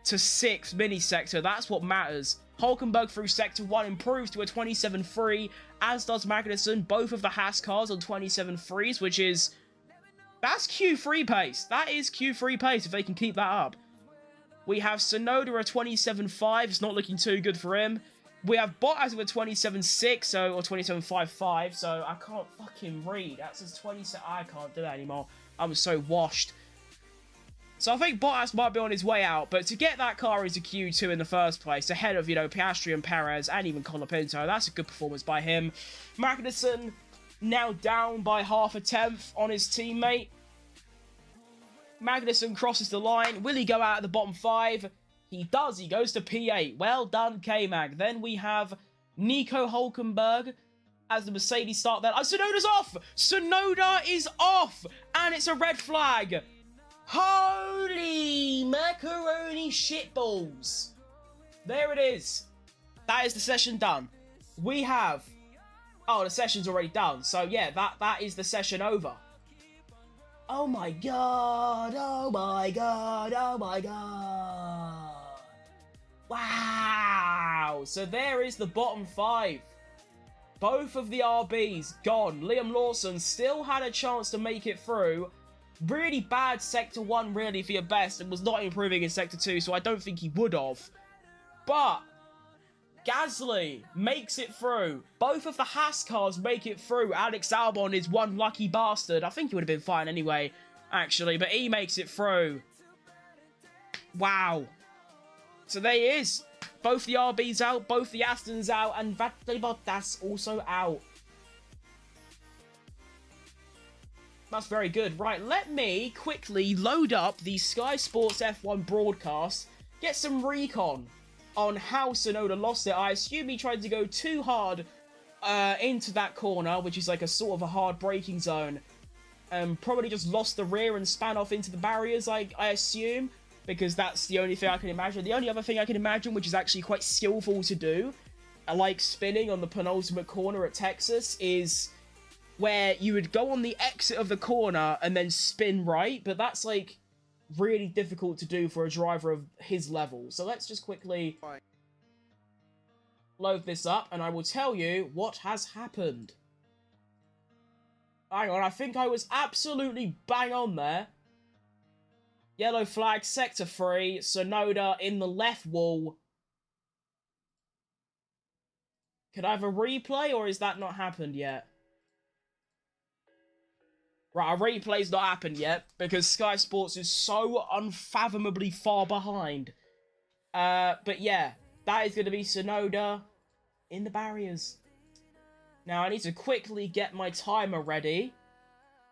to 6th mini sector. That's what matters. Hulkenberg through Sector 1 improves to a 27.3, as does Magnussen. Both of the Haas cars on 27.3s, which is... That's Q3 pace. That is Q3 pace if they can keep that up. We have Tsunoda at 27.5. It's not looking too good for him. We have Bottas with 27.6, or 27.55, so I can't fucking read. That says 27... I can't do that anymore. I'm so washed. So I think Bottas might be on his way out, but to get that car into Q2 in the first place, ahead of, Piastri and Perez, and even Colapinto, that's a good performance by him. Magnussen now down by half a tenth on his teammate. Magnussen crosses the line. Will he go out at the bottom 5? He does. He goes to P8. Well done, K-Mag. Then we have Nico Hulkenberg as the Mercedes start there. Oh, Tsunoda's off! Tsunoda is off! And it's a red flag. Holy macaroni shitballs. There it is. That is the session done. We have... Oh, the session's already done. So, yeah, that is the session over. Oh, my God. Oh, my God. Oh, my God. Wow. So, there is the bottom 5. Both of the RBs gone. Liam Lawson still had a chance to make it through. Really bad Sector 1, really, for your best, and was not improving in Sector 2, so I don't think he would have. But Gasly makes it through. Both of the Haas cars make it through. Alex Albon is one lucky bastard. I think he would have been fine anyway, actually, but he makes it through. Wow. So there he is. Both the RBs out, both the Astons out, and Valtteri Bottas also out. That's very good. Right, let me quickly load up the Sky Sports F1 broadcast, get some recon on how Tsunoda lost it. I assume he tried to go too hard into that corner, which is like a sort of a hard braking zone. Probably just lost the rear and span off into the barriers, I assume, because that's the only thing I can imagine. The only other thing I can imagine, which is actually quite skillful to do, like spinning on the penultimate corner at Texas, is where you would go on the exit of the corner and then spin right, but that's, like, really difficult to do for a driver of his level. So let's just quickly load this up, and I will tell you what has happened. Hang on, I think I was absolutely bang on there. Yellow flag, Sector 3, Tsunoda in the left wall. Could I have a replay, or is that not happened yet? Right, a replay's not happened yet because Sky Sports is so unfathomably far behind. But yeah, that is going to be Sonoda in the barriers. Now, I need to quickly get my timer ready.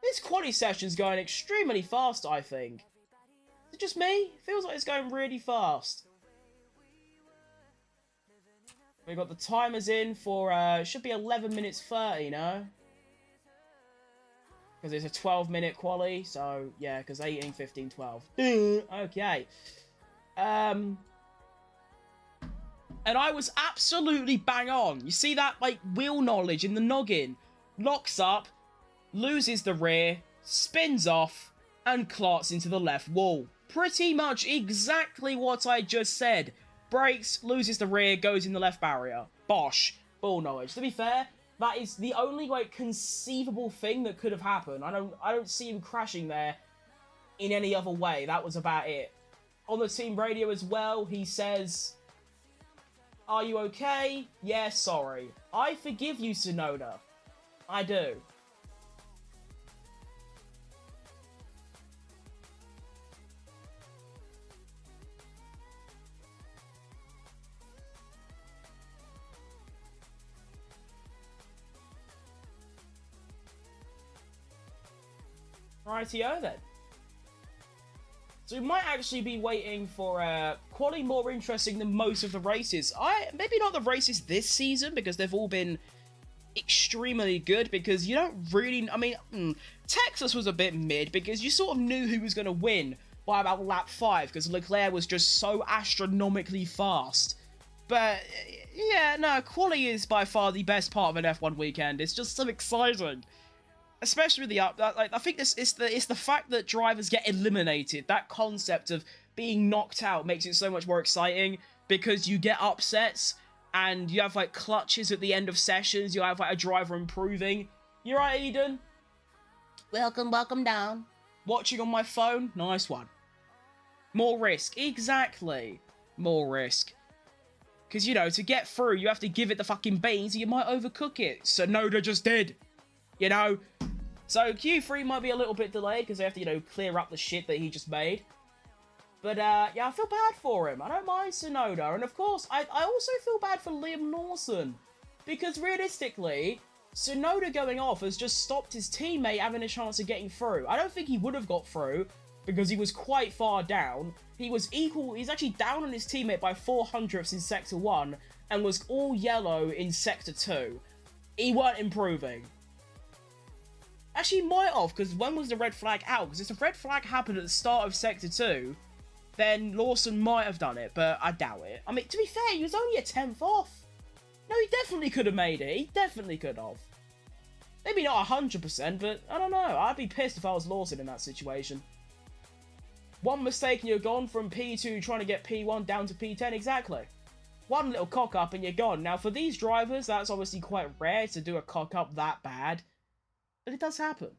This quali session's going extremely fast, I think. Is it just me? It feels like it's going really fast. We've got the timers in for, should be 11 minutes 30, no? Because it's a 12-minute quali, so, yeah, because 18, 15, 12. Okay. And I was absolutely bang on. You see that, like, wheel knowledge in the noggin? Locks up, loses the rear, spins off, and clots into the left wall. Pretty much exactly what I just said. Brakes, loses the rear, goes in the left barrier. Bosh. Ball knowledge. To be fair, that is the only, like, conceivable thing that could have happened. I don't see him crashing there in any other way. That was about it. On the team radio as well, he says, "Are you okay? Yeah, sorry. I forgive you, Sonoda. I do." Rightio then. So we might actually be waiting for quali more interesting than most of the races. Maybe not the races this season, because they've all been extremely good, because you don't really... I mean, Texas was a bit mid, because you sort of knew who was going to win by about lap 5, because Leclerc was just so astronomically fast. But, yeah, no, quali is by far the best part of an F1 weekend. It's just so exciting. Especially with the like, I think it's the fact that drivers get eliminated. That concept of being knocked out makes it so much more exciting, because you get upsets and you have like clutches at the end of sessions. You have like a driver improving. You're right, Eden. Welcome down. Watching on my phone, nice one. More risk, exactly. More risk. Because, you know, to get through, you have to give it the fucking beans, or you might overcook it. Sonoda just did. You know? So Q3 might be a little bit delayed because they have to, you know, clear up the shit that he just made. But, yeah, I feel bad for him. I don't mind Sonoda. And, of course, I also feel bad for Liam Lawson. Because, realistically, Sonoda going off has just stopped his teammate having a chance of getting through. I don't think he would have got through because he was quite far down. He's actually down on his teammate by 400ths in Sector 1 and was all yellow in Sector 2. He weren't improving. Actually, he might have, because when was the red flag out? Because if the red flag happened at the start of Sector 2, then Lawson might have done it, but I doubt it. I mean, to be fair, he was only a 10th off. No, he definitely could have made it. He definitely could have. Maybe not 100%, but I don't know. I'd be pissed if I was Lawson in that situation. One mistake and you're gone from P2 trying to get P1 down to P10, exactly. One little cock-up and you're gone. Now, for these drivers, that's obviously quite rare to do a cock-up that bad. But it does happen.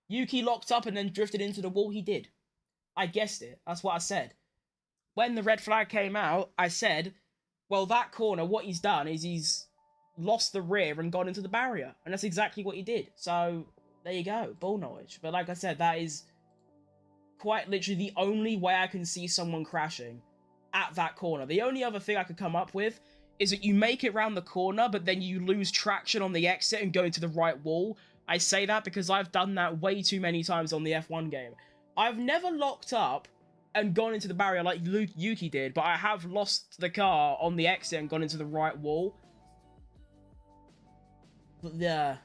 Yuki locked up and then drifted into the wall. He did. I guessed it. That's what I said. When the red flag came out, I said, well, that corner, what he's done is he's lost the rear and gone into the barrier. And that's exactly what he did. So, there you go. Ball knowledge. But like I said, that is quite literally the only way I can see someone crashing at that corner. The only other thing I could come up with is that you make it round the corner, but then you lose traction on the exit and go into the right wall. I say that because I've done that way too many times on the F1 game. I've never locked up and gone into the barrier like Yuki did, but I have lost the car on the exit and gone into the right wall. But yeah.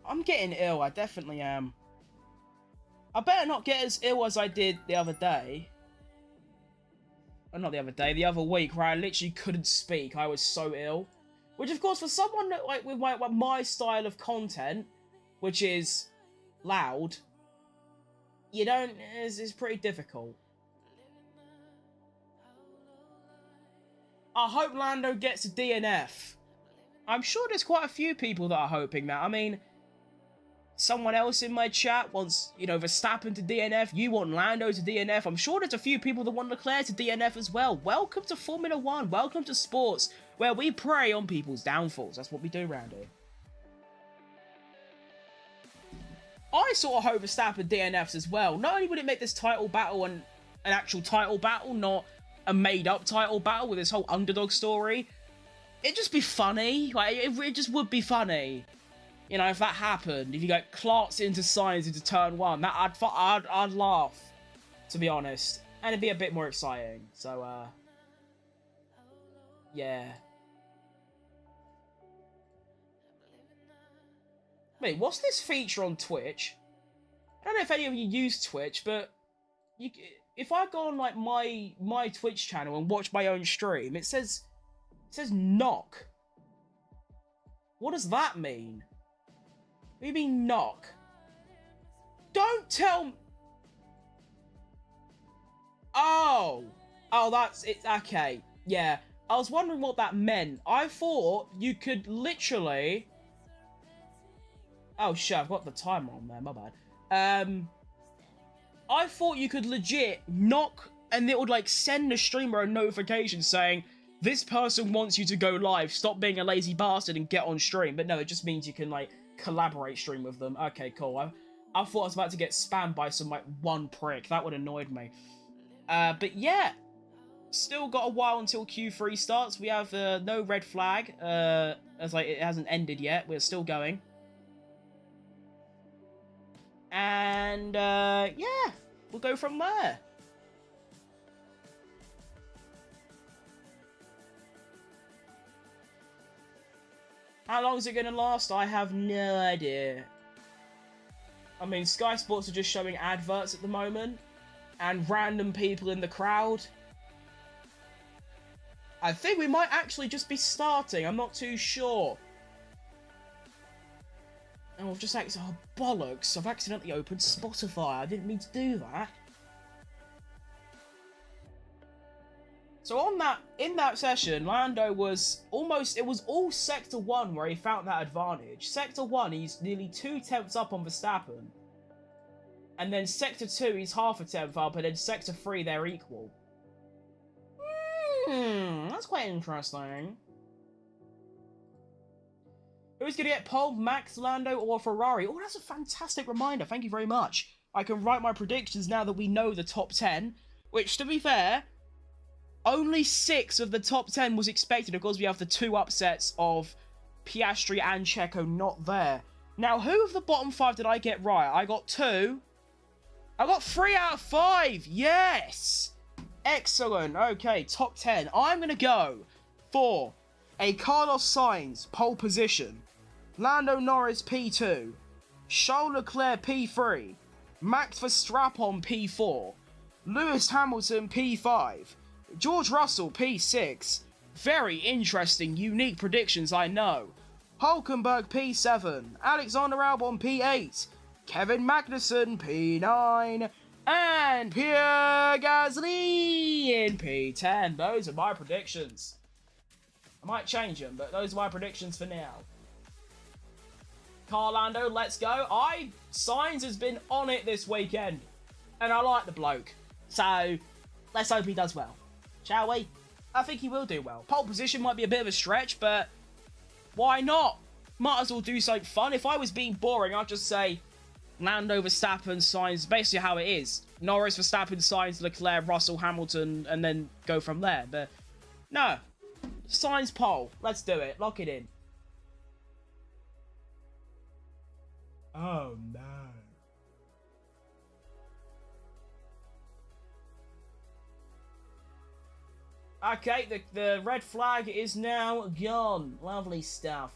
I'm getting ill, I definitely am. I better not get as ill as I did the other day. Well, not the other day, the other week, where I literally couldn't speak. I was so ill. Which, of course, for someone like with my style of content, which is loud, you don't... It's pretty difficult. I hope Lando gets a DNF. I'm sure there's quite a few people that are hoping that. I mean... someone else in my chat wants, you know, Verstappen to DNF, you want Lando to DNF. I'm sure there's a few people that want Leclerc to DNF as well. Welcome to Formula 1, welcome to sports, where we prey on people's downfalls. That's what we do around here. I sort of hope Verstappen DNFs as well. Not only would it make this title battle an actual title battle, not a made-up title battle with this whole underdog story, it'd just be funny. Like, it just would be funny. You know, if that happened, if you got clots into Sainz into turn 1, that I'd laugh, to be honest, and it'd be a bit more exciting. So, yeah. Wait, what's this feature on Twitch? I don't know if any of you use Twitch, but if I go on like my Twitch channel and watch my own stream, it says knock. What does that mean? What do you mean knock? Don't tell me. Oh, that's it. Okay, yeah. I was wondering what that meant. I thought you could literally. Oh shit! I've got the timer on there. My bad. I thought you could legit knock, and it would like send the streamer a notification saying, "This person wants you to go live. Stop being a lazy bastard and get on stream." But no, it just means you can like collaborate stream with them. Okay, cool. I thought I was about to get spammed by some like one prick. That would have annoyed me. But yeah, still got a while until Q3 starts. We have no red flag. As like it hasn't ended yet. We're still going. And yeah, we'll go from there. How long is it going to last? I have no idea. I mean, Sky Sports are just showing adverts at the moment, and random people in the crowd. I think we might actually just be starting. I'm not too sure. And we've just like, oh bollocks! I've accidentally opened Spotify. I didn't mean to do that. So in that session, Lando was almost, it was all Sector 1 where he found that advantage. Sector 1, he's nearly 2 tenths up on Verstappen. And then Sector 2, he's half a tenth up, and then Sector 3, they're equal. That's quite interesting. Who's going to get pole, Max, Lando, or Ferrari? Oh, that's a fantastic reminder. Thank you very much. I can write my predictions now that we know the top 10, which, to be fair, only 6 of the top 10 was expected because we have the 2 upsets of Piastri and Checo not there. Now, who of the bottom 5 did I get right? I got 2. I got 3 out of 5. Yes! Excellent. Okay, top 10. I'm going to go for a Carlos Sainz pole position, Lando Norris P2, Charles Leclerc P3, Max Verstappen P4, Lewis Hamilton P5, George Russell P6. Very interesting, unique predictions, I know. Hulkenberg P7, Alexander Albon P8, Kevin Magnussen P9, and Pierre Gasly in P10. Those are my predictions. I might change them, but those are my predictions for now. Carlando, let's go. Sainz has been on it this weekend, and I like the bloke. So, let's hope he does well. Shall we? I think he will do well. Pole position might be a bit of a stretch, but why not? Might as well do something fun. If I was being boring, I'd just say Lando, Verstappen, Sainz, basically how it is. Norris, Verstappen, Sainz, Leclerc, Russell, Hamilton, and then go from there. But no, Sainz pole. Let's do it. Lock it in. Oh no. Okay, the red flag is now gone. Lovely stuff.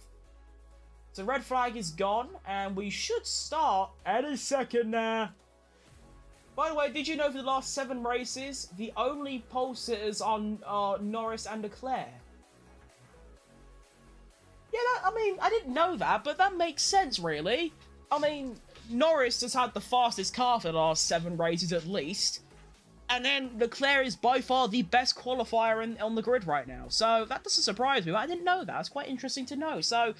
So red flag is gone, and we should start any second now. By the way, did you know for the last 7 races, the only pole sitters are Norris and Leclerc? Yeah, I mean, I didn't know that, but that makes sense, really. I mean, Norris has had the fastest car for the last 7 races at least. And then Leclerc is by far the best qualifier on the grid right now. So that doesn't surprise me. I didn't know that. It's quite interesting to know. So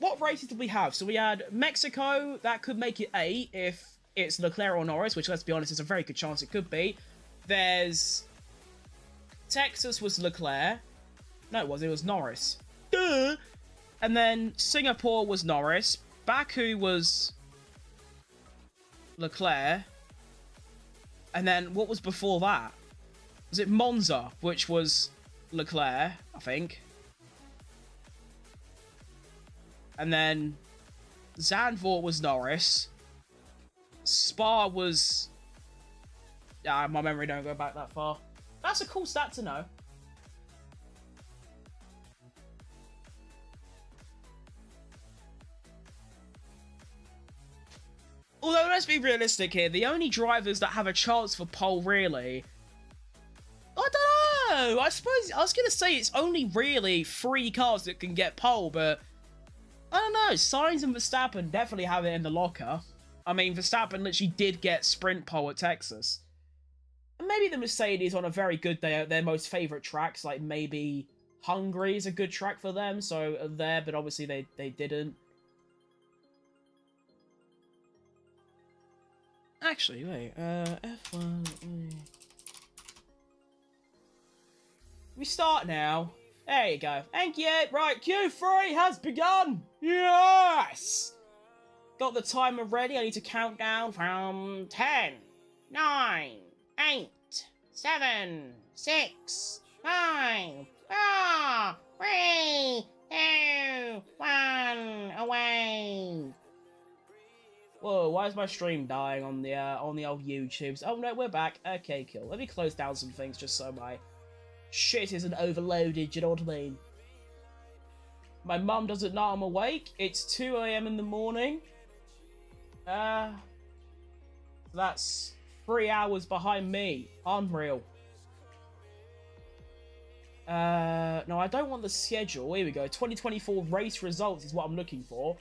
what races did we have? So we had Mexico, that could make it 8 if it's Leclerc or Norris, which, let's be honest, is a very good chance it could be. There's... Texas was Leclerc. No, it was Norris. Duh! And then Singapore was Norris. Baku was Leclerc. And then what was before that? Was it Monza, which was Leclerc, I think. And then Zandvoort was Norris. Spa was... my memory don't go back that far. That's a cool stat to know. Although, let's be realistic here. The only drivers that have a chance for pole, really... I don't know! I suppose... I was going to say it's only really 3 cars that can get pole, but... I don't know. Sainz and Verstappen definitely have it in the locker. I mean, Verstappen literally did get sprint pole at Texas. And maybe the Mercedes on a very good day at their most favourite tracks, like maybe Hungary is a good track for them, so there, but obviously they didn't. Actually, wait, F1... We start now. There you go. Thank you. Right, Q3 has begun. Yes! Got the timer ready. I need to count down from 10, 9, 8, 7, 6, 5, 4, 3, 2, 1, away. Whoa, why is my stream dying on the old YouTubes? Oh no, we're back. Okay, cool. Let me close down some things just so my shit isn't overloaded, you know what I mean? My mum doesn't know I'm awake. It's 2 AM in the morning. That's 3 hours behind me. Unreal. No, I don't want the schedule. Here we go. 2024 race results is what I'm looking for.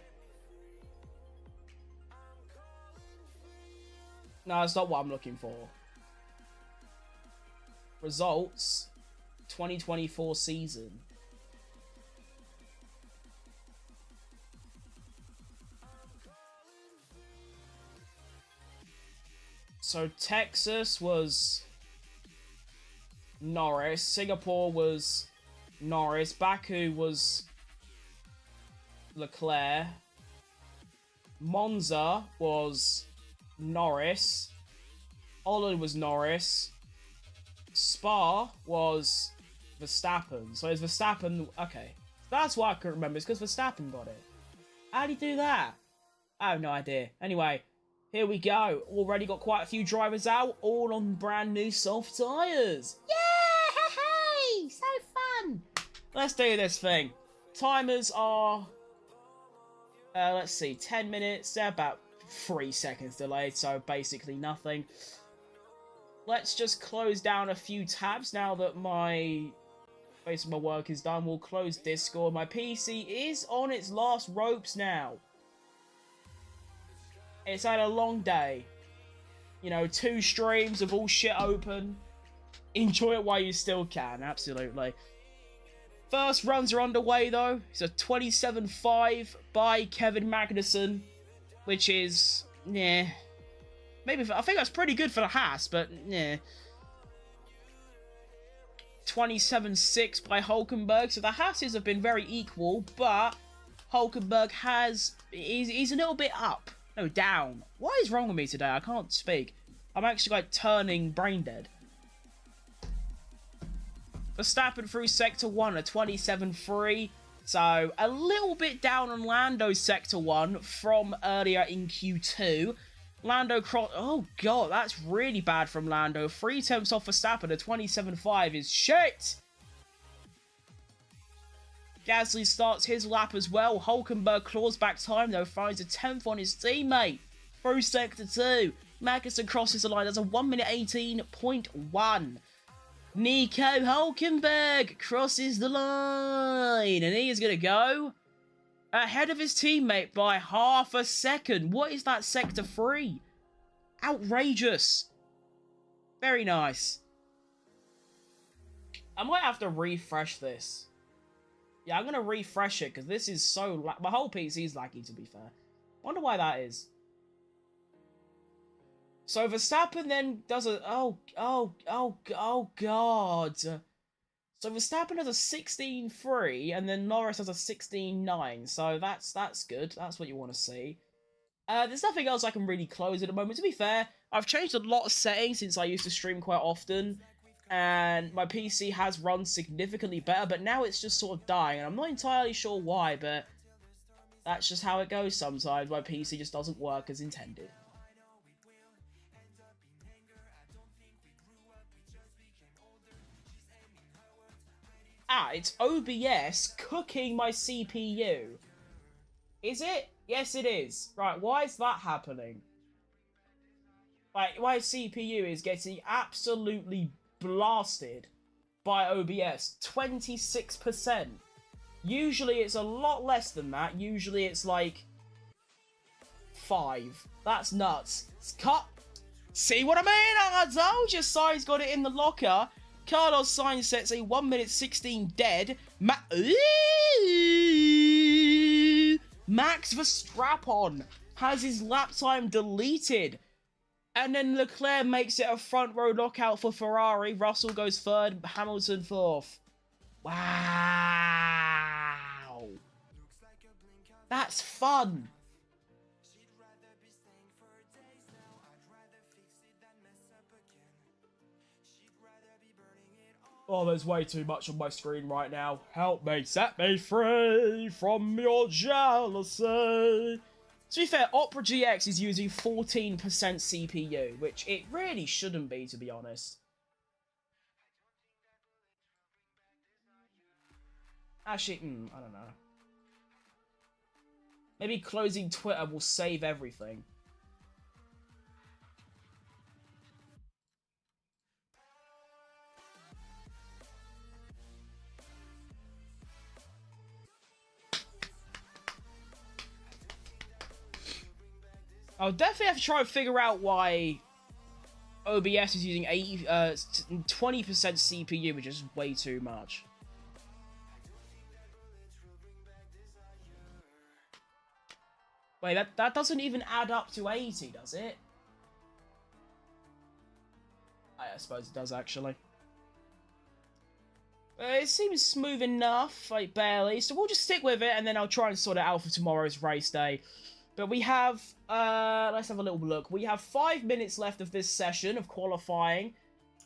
No, that's not what I'm looking for. Results. 2024 season. So Texas was Norris, Singapore was Norris, Baku was Leclerc, Monza was Norris, Holland was Norris, Spa was Verstappen. So it's Verstappen. Okay, that's why I couldn't remember. It's because Verstappen got it. How did he do that? I have no idea. Anyway, here we go. Already got quite a few drivers out, all on brand new soft tyres. Yeah! Hey! So fun! Let's do this thing. Timers are... let's see, 10 minutes. They're about 3 seconds delayed, so basically nothing. Let's just close down a few tabs now that basically my work is done. We'll close Discord. My PC is on its last ropes now. It's had a long day. You know, 2 streams of all shit open. Enjoy it while you still can, absolutely. First runs are underway though. It's a 27.5 by Kevin Magnussen, which is, yeah. Maybe, I think that's pretty good for the Haas, but, yeah. 27.6 by Hulkenberg. So the Haases have been very equal, but Hulkenberg he's a little bit up. No, down. What is wrong with me today? I can't speak. I'm actually, like, turning brain dead. Verstappen through Sector 1 at 27.3. So, a little bit down on Lando's Sector 1 from earlier in Q2. Lando cross... Oh, God, that's really bad from Lando. 3 tenths off Verstappen at 27.5 is shit! Gasly starts his lap as well. Hulkenberg claws back time, though, finds a 10th on his teammate. Through Sector 2. Magnussen crosses the line. That's a 1 minute 18.1. Nico Hulkenberg crosses the line. And he is going to go ahead of his teammate by half a second. What is that Sector 3? Outrageous. Very nice. I might have to refresh this. Yeah, I'm gonna refresh it because this is so my whole PC is laggy, to be fair. Wonder why that is. So Verstappen then does a oh god. So Verstappen has a 16.3 and then Norris has a 16.9. So that's good. That's what you want to see. There's nothing else I can really close at the moment. To be fair, I've changed a lot of settings since I used to stream quite often, and my PC has run significantly better, but now it's just sort of dying, and I'm not entirely sure why, but that's just how it goes sometimes. My PC just doesn't work as intended. It's OBS cooking my CPU. Is it? Yes, it is. Right, why is that happening? Like, my CPU is getting absolutely blasted by OBS. 26%. Usually it's a lot less than that. Usually it's like 5. That's nuts. It's cut. See what I mean? I told you Sainz got it in the locker. Carlos Sainz sets a 1 minute 16 dead. Max Verstappen has his lap time deleted. And then Leclerc makes it a front row knockout for Ferrari. Russell goes third, Hamilton fourth. Wow. That's fun. Oh, there's way too much on my screen right now. Help me, set me free from your jealousy. To be fair, Opera GX is using 14% CPU, which it really shouldn't be, to be honest. Actually, I don't know. Maybe closing Twitter will save everything. I'll definitely have to try and figure out why OBS is using 20% CPU, which is way too much. Wait, that doesn't even add up to 80, does it? I suppose it does, actually. It seems smooth enough, like barely, so we'll just stick with it, and then I'll try and sort it out for tomorrow's race day. But we have, let's have a little look. We have 5 minutes left of this session of qualifying.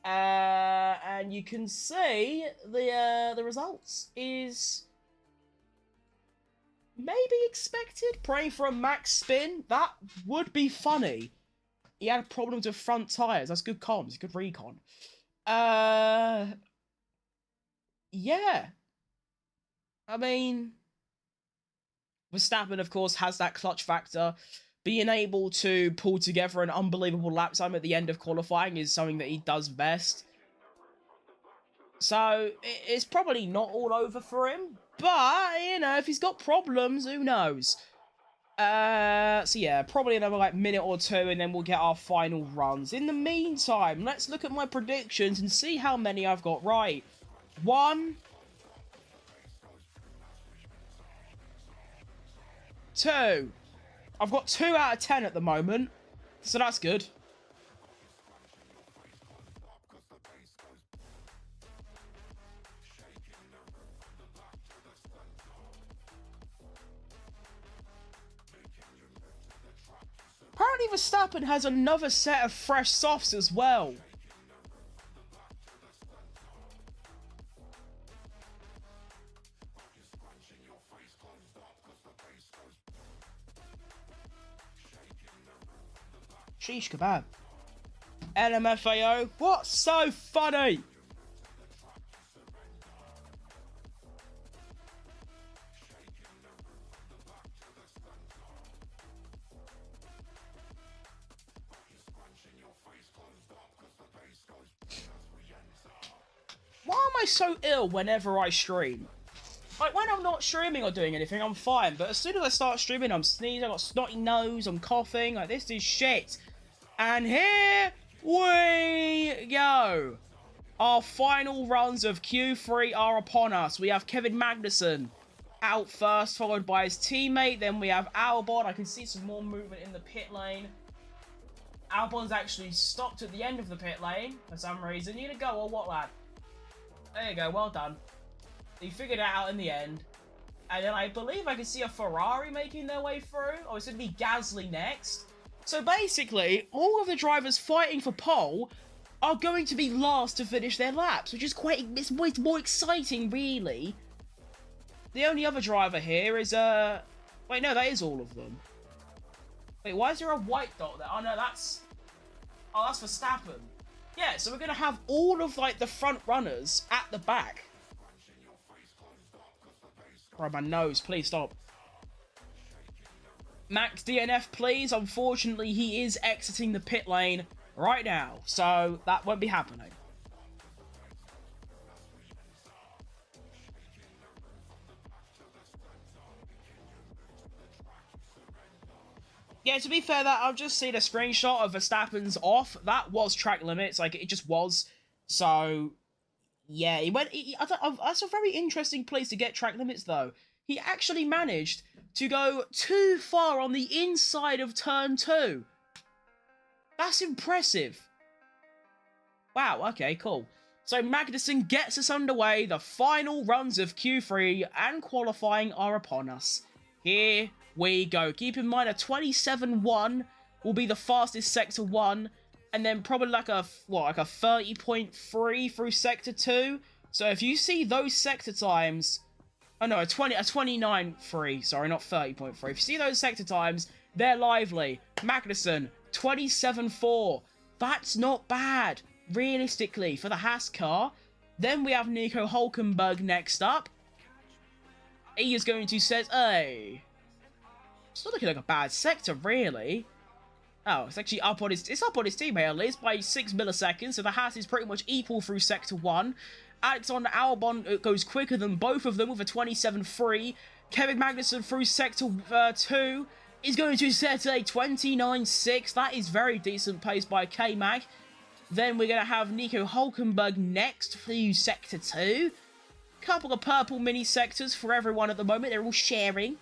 And you can see the results is maybe expected. Praying for a max spin. That would be funny. He had problems with front tyres. That's good comms. Good recon. Yeah. I mean, Verstappen, of course, has that clutch factor. Being able to pull together an unbelievable lap time at the end of qualifying is something that he does best. So, it's probably not all over for him. But, you know, if he's got problems, who knows? So yeah, probably another, like, minute or two, and then we'll get our final runs. In the meantime, let's look at my predictions and see how many I've got right. 1... 2. I've got 2 out of 10 at the moment, so that's good. Apparently Verstappen has another set of fresh softs as well. Sheesh kebab. LMFAO. What's so funny? Why am I so ill whenever I stream? Like, when I'm not streaming or doing anything, I'm fine. But as soon as I start streaming, I'm sneezing, I've got a snotty nose, I'm coughing. Like, this is shit. And here we go. Our final runs of Q3 are upon us. We have Kevin Magnussen out first, followed by his teammate. Then we have Albon. I can see some more movement in the pit lane. Albon's actually stopped at the end of the pit lane for some reason. You gonna go or what, lad? There you go, well done. He figured it out in the end. And then I believe I can see a Ferrari making their way through. Oh, it's gonna be Gasly next. So basically, all of the drivers fighting for pole are going to be last to finish their laps, which is it's more exciting, really. The only other driver here is, wait, no, that is all of them. Wait, why is there a white dot there? Oh, no, that's Verstappen. Yeah, so we're going to have all of, like, the front runners at the back. Right, my nose, please stop. Max DNF, please. Unfortunately, he is exiting the pit lane right now, so that won't be happening. Yeah, to be fair, that I've just seen a screenshot of Verstappen's off. That was track limits, like, it just was. So, yeah, that's a very interesting place to get track limits, though. He actually managed to go too far on the inside of turn 2. That's impressive. Wow, okay, cool. So Magnussen gets us underway. The final runs of Q3 and qualifying are upon us. Here we go. Keep in mind a 27.1 will be the fastest Sector 1, and then probably like a 30.3 through Sector 2. So if you see those sector times, oh no, a 29.3, sorry, not 30.3. If you see those sector times, they're lively. Magnussen, 27.4. That's not bad, realistically, for the Haas car. Then we have Nico Hülkenberg next up. He is going to set a... It's not looking like a bad sector, really. Oh, it's actually up on his teammate at least by 6 milliseconds, so the Haas is pretty much equal through Sector 1. Alexander Albon goes quicker than both of them with a 27.3. Kevin Magnussen through Sector 2 is going to set a 29.6. That is very decent pace by K-Mag. Then we're going to have Nico Hülkenberg next through Sector 2. Couple of purple mini sectors for everyone at the moment. They're all sharing.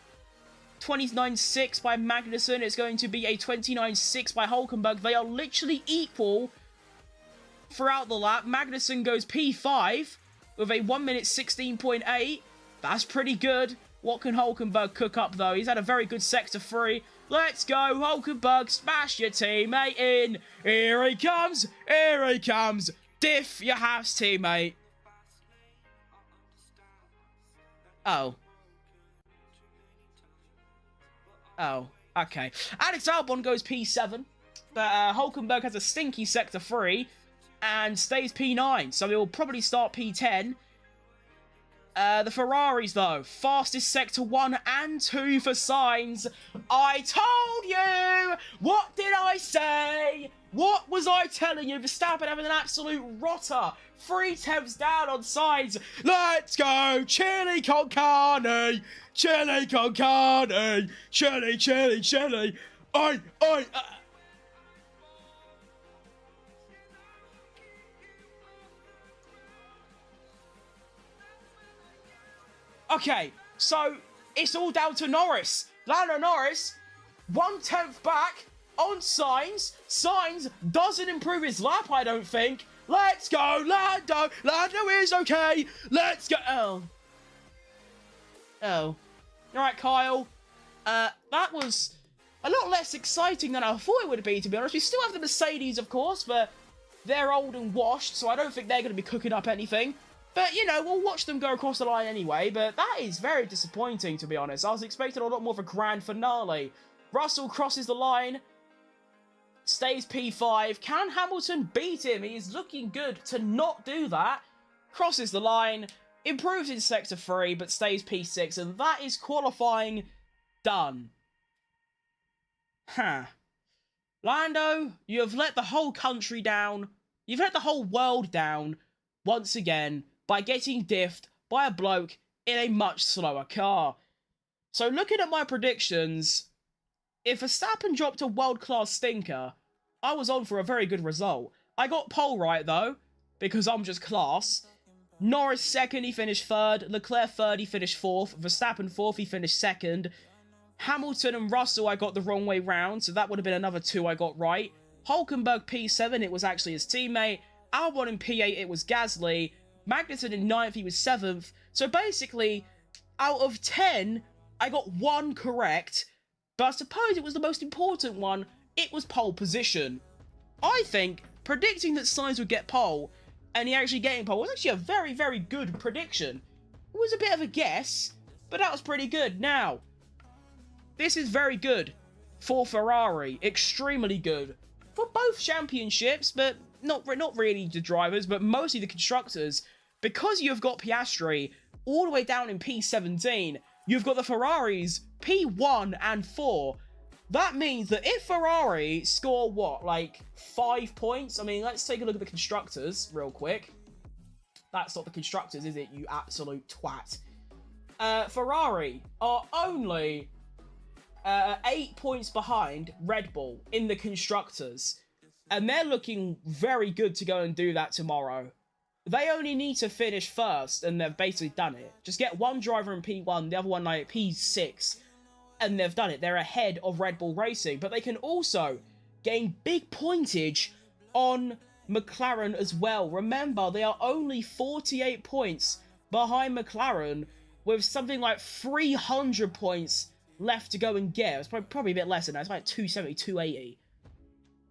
29.6 by Magnussen. It's going to be a 29.6 by Hülkenberg. They are literally equal throughout the lap. Magnussen goes P5 with a 1 minute 16.8. That's pretty good. What can Hülkenberg cook up, though? He's had a very good Sector 3. Let's go, Hülkenberg. Smash your teammate in. Here he comes. Here he comes. Diff your Haas teammate. Oh. Oh, okay. Alex Albon goes P7, but Hülkenberg has a stinky Sector 3 and stays P9, so he will probably start P10. The Ferraris, though, fastest Sector 1 and 2 for Sainz. I told you! What did I say? What was I telling you? Verstappen having an absolute rotter. 3 tenths down on Sainz. Let's go! Chili con carne! Chili con carne! Chili, chili, chili! Oi, oi! Okay, so it's all down to Norris. Lando Norris, 1 tenth back on Sainz. Sainz doesn't improve his lap, I don't think. Let's go, Lando. Lando is okay. Let's go. Oh. All right, Kyle. That was a lot less exciting than I thought it would be, to be honest. We still have the Mercedes, of course, but they're old and washed, so I don't think they're going to be cooking up anything. But, you know, we'll watch them go across the line anyway, but that is very disappointing, to be honest. I was expecting a lot more of a grand finale. Russell crosses the line, stays P5. Can Hamilton beat him? He is looking good to not do that. Crosses the line, improves in Sector 3, but stays P6, and that is qualifying done. Huh. Lando, you have let the whole country down. You've let the whole world down once again by getting diffed by a bloke in a much slower car. So looking at my predictions, if Verstappen dropped a world-class stinker, I was on for a very good result. I got pole right, though, because I'm just class. Norris second, he finished third. Leclerc third, he finished fourth. Verstappen fourth, he finished second. Hamilton and Russell, I got the wrong way round, so that would have been another 2 I got right. Hulkenberg P7, it was actually his teammate. Albon in P8, it was Gasly. Magnussen in 9th, he was 7th. So basically, out of 10, I got 1 correct. But I suppose it was the most important one. It was pole position. I think predicting that Sainz would get pole, and he actually getting pole, was actually a very, very good prediction. It was a bit of a guess, but that was pretty good. Now, this is very good for Ferrari. Extremely good. For both championships, but not really the drivers, but mostly the constructors. Because you've got Piastri all the way down in P17, you've got the Ferraris P1 and 4. That means that if Ferrari score, what, like 5 points? I mean, let's take a look at the constructors real quick. That's not the constructors, is it, you absolute twat? Ferrari are only 8 points behind Red Bull in the constructors. And they're looking very good to go and do that tomorrow. They only need to finish first, and they've basically done it. Just get one driver in P1, the other one like P6, and they've done it. They're ahead of Red Bull Racing, but they can also gain big pointage on McLaren as well. Remember, they are only 48 points behind McLaren, with something like 300 points left to go and get. It's probably a bit less than that. It's like 270, 280.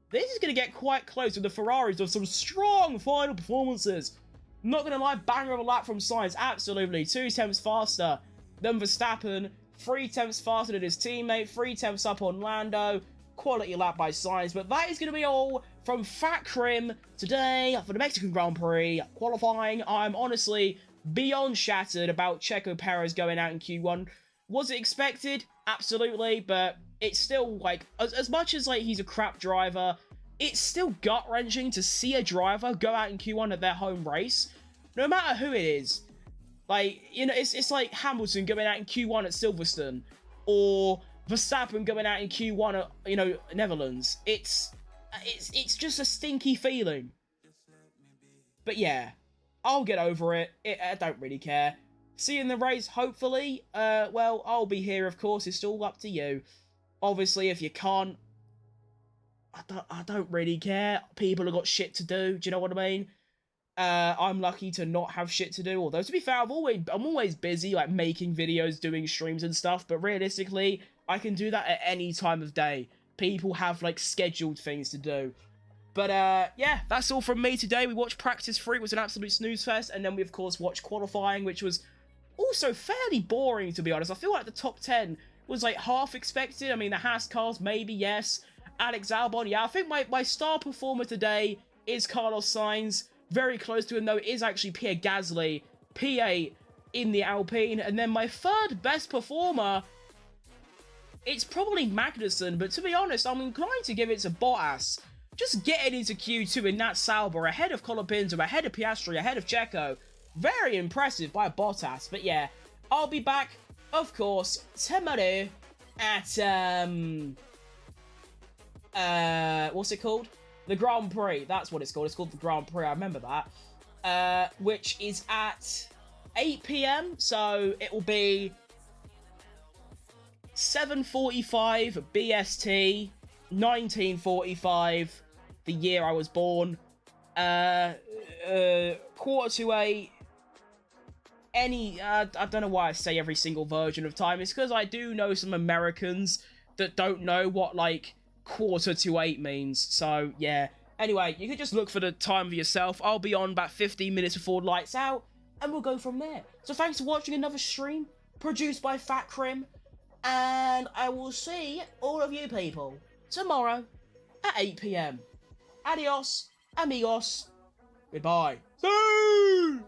This is going to get quite close with the Ferraris of some strong final performances. Not going to lie, banger of a lap from Sainz, absolutely. 2 tenths faster than Verstappen, 3 tenths faster than his teammate, 3 tenths up on Lando. Quality lap by Sainz, but that is going to be all from Fat Crim today for the Mexican Grand Prix qualifying. I'm honestly beyond shattered about Checo Perez going out in Q1. Was it expected? Absolutely, but it's still, like, as much as, like, he's a crap driver, it's still gut-wrenching to see a driver go out in Q1 at their home race, no matter who it is. Like, you know, it's like Hamilton going out in Q1 at Silverstone, or Verstappen going out in Q1 at, you know, Netherlands. It's just a stinky feeling. But yeah, I'll get over it. I don't really care. See you in the race, hopefully. Well, I'll be here, of course. It's all up to you. Obviously, if you can't, I don't really care. People have got shit to do. Do you know what I mean? I'm lucky to not have shit to do. Although, to be fair, I'm always busy, like, making videos, doing streams and stuff. But realistically, I can do that at any time of day. People have, like, scheduled things to do. But, yeah, that's all from me today. We watched Practice 3, it was an absolute snooze fest. And then we, of course, watched Qualifying, which was also fairly boring, to be honest. I feel like the top 10 was, like, half expected. I mean, the Haas cars, maybe, yes. Alex Albon, yeah. I think my star performer today is Carlos Sainz. Very close to him, though, is actually Pierre Gasly. P8 in the Alpine. And then my third best performer, it's probably Magnussen. But to be honest, I'm inclined to give it to Bottas. Just getting into Q2 in that Sauber, ahead of Colapinto, ahead of Piastri, ahead of Checo. Very impressive by Bottas. But yeah, I'll be back, of course, tomorrow at, what's it called? The Grand Prix. That's what it's called. It's called the Grand Prix. I remember that. Which is at 8 PM. So it will be 7:45 BST, 1945, the year I was born. 7:45. I don't know why I say every single version of time. It's because I do know some Americans that don't know what, like, 7:45 means. So, yeah. Anyway, you can just look for the time for yourself. I'll be on about 15 minutes before lights out, and we'll go from there. So, thanks for watching another stream produced by Fat Crim, and I will see all of you people tomorrow at 8 PM. Adios, amigos. Goodbye. See!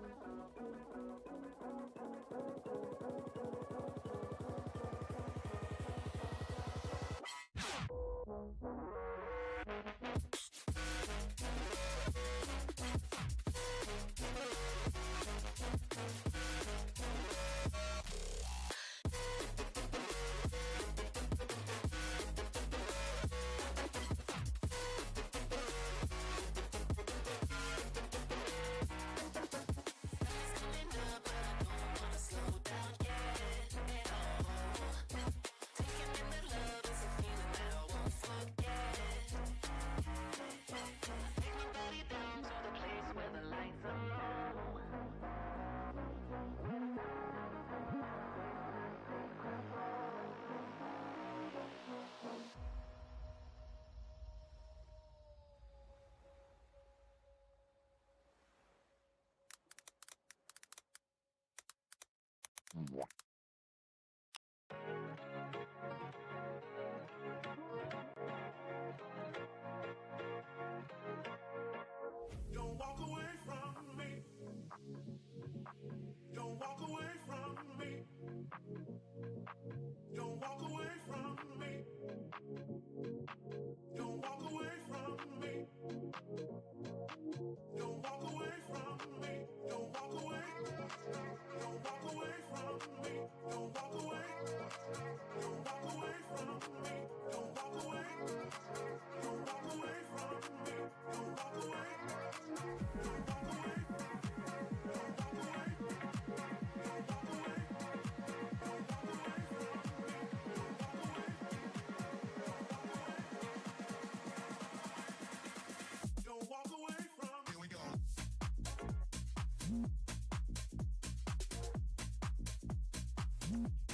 Bye.